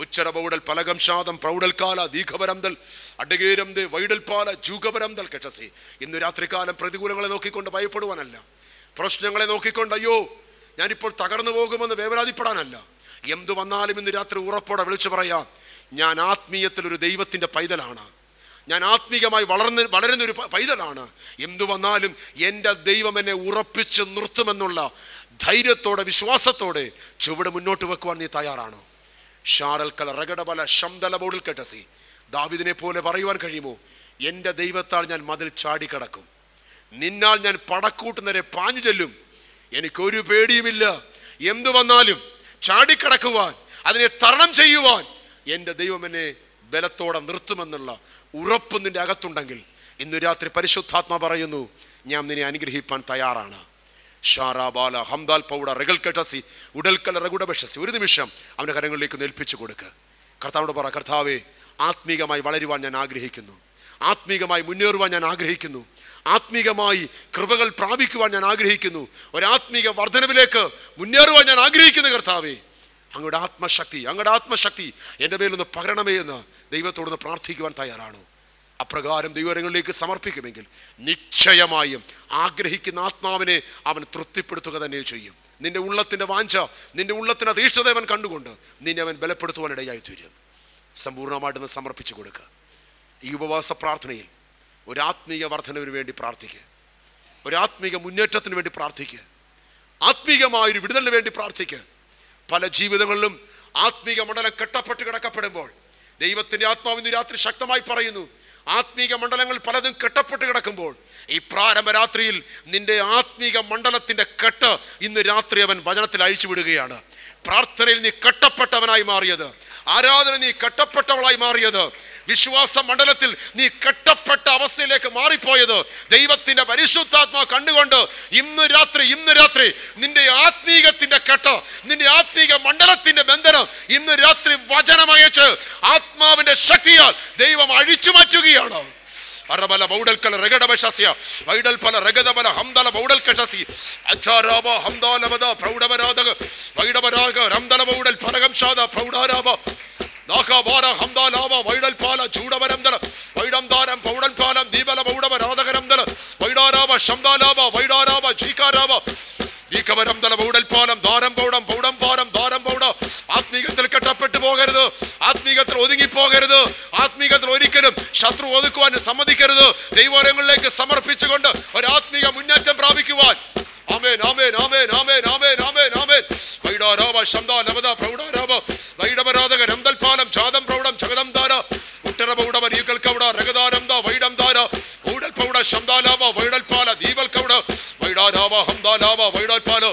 S1: ഉച്ചരബൗഡൽ പലകം ശാദം പ്രൗഢൽക്കാല ദീഘപരംദൽ അഡഗേരംദേ വൈഡൽപാല ജൂഗപരംദൽ കെട്ടസി. ഇന്ന് രാത്രികാലം പ്രതികൂലങ്ങളെ നോക്കിക്കൊണ്ട് ഭയപ്പെടുവാനല്ല, പ്രശ്നങ്ങളെ നോക്കിക്കൊണ്ട് അയ്യോ ഞാനിപ്പോൾ തകർന്നു പോകുമെന്ന് വേവലാതിപ്പെടാനല്ല. എന്തു വന്നാലും ഇന്ന് രാത്രി ഉറപ്പോടെ വിളിച്ചു പറയാം, ഞാൻ ആത്മീയത്തിൽ ഒരു ദൈവത്തിൻ്റെ പൈതലാണ്, ഞാൻ ആത്മീകമായി വളരുന്നൊരു പൈതലാണ്. എന്തു വന്നാലും എൻ്റെ ദൈവം എന്നെ ഉറപ്പിച്ച് നിർത്തുമെന്നുള്ള ധൈര്യത്തോടെ വിശ്വാസത്തോടെ ചുവട് മുന്നോട്ട് വെക്കുവാൻ നീ തയ്യാറാണോ? ഷാറൽക്കല റഗഡബല ശംദല ബോഡിൽ കെട്ടസി. ദാവീദിനെ പോലെ പറയുവാൻ കഴിയുമോ? എൻ്റെ ദൈവത്താൽ ഞാൻ മതിൽ ചാടിക്കടക്കും, നിന്നാൽ ഞാൻ പടക്കൂട്ട് നേരെ പാഞ്ഞു ചെല്ലും, എനിക്കൊരു പേടിയുമില്ല. എന്തു വന്നാലും ചാടിക്കടക്കുവാൻ, അതിനെ തരണം ചെയ്യുവാൻ എൻ്റെ ദൈവം എന്നെ ബലത്തോടെ നിർത്തുമെന്നുള്ള ഉറപ്പ് നിന്റെ അകത്തുണ്ടെങ്കിൽ ഇന്ന് രാത്രി പരിശുദ്ധാത്മ പറയുന്നു, ഞാൻ നിന്നെ അനുഗ്രഹിപ്പാൻ തയ്യാറാണ്. ഷാറാബാല ഹംദാൽ പൗഡ റഗൽ കെട്ടസി ഉടൽക്കല റഗുഡബഷസി. ഒരു നിമിഷം അവൻ്റെ കരങ്ങളിലേക്ക് ഏൽപ്പിച്ചു കൊടുക്കുക. കർത്താവോട് പറ, കർത്താവേ, ആത്മീകമായി വളരുവാൻ ഞാൻ ആഗ്രഹിക്കുന്നു, ആത്മീകമായി മുന്നേറുവാൻ ഞാൻ ആഗ്രഹിക്കുന്നു, ആത്മീകമായി കൃപകൾ പ്രാപിക്കുവാൻ ഞാൻ ആഗ്രഹിക്കുന്നു, ഒരാത്മീക വർധനവിലേക്ക് മുന്നേറുവാൻ ഞാൻ ആഗ്രഹിക്കുന്നു. കർത്താവേ, അങ്ങയുടെ ആത്മശക്തി എൻ്റെ മേലൊന്ന് പകരണമേ എന്ന് ദൈവത്തോടൊന്ന് പ്രാർത്ഥിക്കുവാൻ തയ്യാറാണോ? അപ്രകാരം ദൈവങ്ങളിലേക്ക് സമർപ്പിക്കുമെങ്കിൽ നിശ്ചയമായും ആഗ്രഹിക്കുന്ന ആത്മാവിനെ അവൻ തൃപ്തിപ്പെടുത്തുക തന്നെ ചെയ്യും. നിന്റെ ഉള്ളത്തിൻ്റെ വാഞ്ച, നിന്റെ ഉള്ളത്തിന് അതീഷ്ഠത അവൻ കണ്ടുകൊണ്ട് നിന്നെ അവൻ ബലപ്പെടുത്തുവാനിടയായി തീരും. സമ്പൂർണ്ണമായിട്ടൊന്ന് സമർപ്പിച്ചു കൊടുക്കുക. ഈ ഉപവാസ പ്രാർത്ഥനയിൽ ഒരാത്മീയ വർധനവിന് വേണ്ടി പ്രാർത്ഥിക്കുക, ഒരാത്മീക മുന്നേറ്റത്തിന് വേണ്ടി പ്രാർത്ഥിക്കുക, ആത്മീകമായൊരു വിടുതലിന് വേണ്ടി പ്രാർത്ഥിക്കുക. പല ജീവിതങ്ങളിലും ആത്മീക മണ്ഡലം കെട്ടപ്പെട്ട് കിടക്കപ്പെടുമ്പോൾ ദൈവത്തിൻ്റെ ആത്മാവിന് രാത്രി ശക്തമായി പറയുന്നു, ആത്മീക മണ്ഡലങ്ങൾ പലതും കെട്ടപ്പെട്ട് കിടക്കുമ്പോൾ ഈ പ്രാരംഭ രാത്രിയിൽ നിന്റെ ആത്മീക മണ്ഡലത്തിന്റെ കെട്ട് ഇന്ന് രാത്രി അവൻ വചനത്തിൽ അഴിച്ചു വിടുകയാണ്. പ്രാർത്ഥനയിൽ നീ കെട്ടപ്പെട്ടവനായി മാറിയത്, ആരാധന നീ കെട്ടപ്പെട്ടവളായി മാറിയത്, വിശ്വാസ മണ്ഡലത്തിൽ നീ കെട്ടപ്പെട്ട അവസ്ഥയിലേക്ക് മാറിപ്പോയത് ദൈവത്തിന്റെ പരിശുദ്ധാത്മാ കണ്ടുകൊണ്ട് ഇന്ന് രാത്രി നിന്റെ ആത്മീകത്തിന്റെ കെട്ട്, നിന്റെ ആത്മീക മണ്ഡലത്തിന്റെ ബന്ധനം ഇന്ന് രാത്രി വചനമയച്ച് ആത്മാവിന്റെ ശക്തിയാൽ ദൈവം അഴിച്ചു മാറ്റുകയാണ്. അറബല ബൗഡൽക്കല രഗഡബശസ്യ വൈഡൽപല രഗദബല ഹംദല ബൗഡൽകശസി അച്ചാരാബ ഹംദാലബദ പ്രൗഢബരാദക വൈഡബരാഗ രംദല ബൗഡൽ പരഗംശാദ പ്രൗഢാരാബ നാഖബാര ഹംദാലാബ വൈഡൽപാല ചൂഡബരംദല വൈഡംദാരം പൗഡൽപാലം ദീപല ബൗഡബരാദകരംദല വൈഡാരാബ ശംദാലാബ വൈഡാരാബ ചീകാരാബ ദീകബരംദല ബൗഡൽപാലം ദാരം പൗഡം പൗഡം പാരം ദാരം പൗഡ. ആത്മീകത്തിൽ കെട്ടപ്പെട്ടു പോകരുത്, ആത്മീകത്തിൽ ഒതുങ്ങിപ്പോകരുത്, ആത്മീകത്തിൽ ഒരിക്കലും ശത്രു ഒതുക്കുവാൻ സമ്മതിക്കരുത്. ദൈവങ്ങളിലേക്ക് സമർപ്പിച്ചുകൊണ്ട് ഒരു ആത്മീക മുന്നേറ്റം പ്രാപിക്കുവാൻ. ആമേൻ ആമേൻ ആമേൻ ആമേൻ ആമേൻ ആമേൻ ആമേൻ. വൈഡാരാബ ശംദാലബദ പ്രൗഢാരാബ വൈഡബരാദക രംദൽപാലം ജാതം പ്രൗഢം ജഗദം ദാര ഉട്ടര പൗഡവ രീകൽ കൗഡ രഗദാരം ദ വൈഡം ദാര ഊഡൽ പൗഡ ശംദാലാബ വൈഡൽപാല ദീപൽ കൗഡ വൈഡാരാബ ഹംദാലാബ വൈഡൽപാല.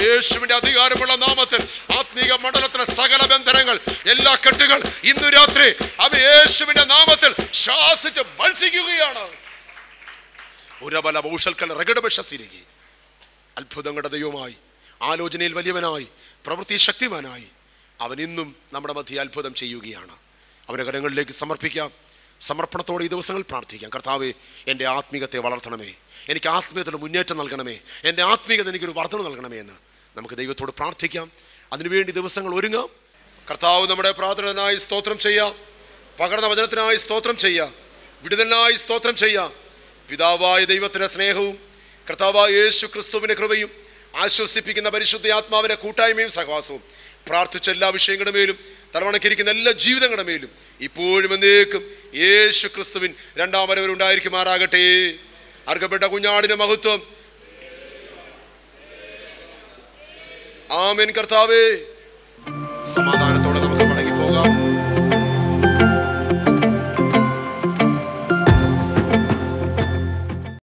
S1: യേശുവിന്റെ അധികാരമുള്ള നാമത്തിൽ ആത്മീക മണ്ഡലത്തിലെ സകല ബന്ധനങ്ങൾ, എല്ലാ കെട്ടുകൾ ഇന്നു രാത്രി അവൻ യേശുവിന്റെ നാമത്തിൽ ശാസിച്ച് മത്സിക്കുകയാണ്. ഉരബല ഭൂഷൽക്കൽ രഗഡബശസിരികി. അത്ഭുതങ്ങളുടെ ദൈവമായി, ആലോചനയിൽ വലിയവനായി, പ്രവൃത്തി ശക്തിമാനായി അവൻ ഇന്നും നമ്മുടെ മധ്യ അത്ഭുതം ചെയ്യുകയാണ്. അവൻ്റെ കരങ്ങളിലേക്ക് സമർപ്പിക്കാം. സമർപ്പണത്തോടെ ഈ ദിവസങ്ങൾ പ്രാർത്ഥിക്കാം. കർത്താവേ, എൻ്റെ ആത്മീകത്തെ വളർത്തണമേ, എനിക്ക് ആത്മീയതയുടെ മുന്നേറ്റം നൽകണമേ, എൻ്റെ ആത്മീയത എനിക്കൊരു വർധന നൽകണമേ എന്ന് നമുക്ക് ദൈവത്തോട് പ്രാർത്ഥിക്കാം. അതിനുവേണ്ടി ദിവസങ്ങൾ ഒരുങ്ങാം. കർത്താവ് നമ്മുടെ പ്രാർത്ഥനയായി സ്തോത്രം ചെയ്യാം, പകർന്ന വചനത്തിനായി സ്തോത്രം ചെയ്യാം, വിടുതലിനായി സ്തോത്രം ചെയ്യാം. പിതാവായ ദൈവത്തിൻ്റെ സ്നേഹവും കർത്താവായ യേശു ക്രിസ്തുവിൻ്റെ കൃപയും ആശ്വസിപ്പിക്കുന്ന പരിശുദ്ധ ആത്മാവിൻ്റെ കൂട്ടായ്മയും സഹവാസവും പ്രാർത്ഥിച്ച എല്ലാ വിഷയങ്ങളുടെ മേലും തലവണക്കിരിക്കുന്ന എല്ലാ ജീവിതങ്ങളുടെ മേലും ഇപ്പോഴും എന്നേക്കും യേശു ക്രിസ്തുവിൻ രണ്ടാം വരവിലുണ്ടായിരിക്കുമാറാകട്ടെ. അർഹപ്പെട്ട കുഞ്ഞാടിന് മഹത്വം. ആമേൻ. കർത്താവേ, സമാധാനം.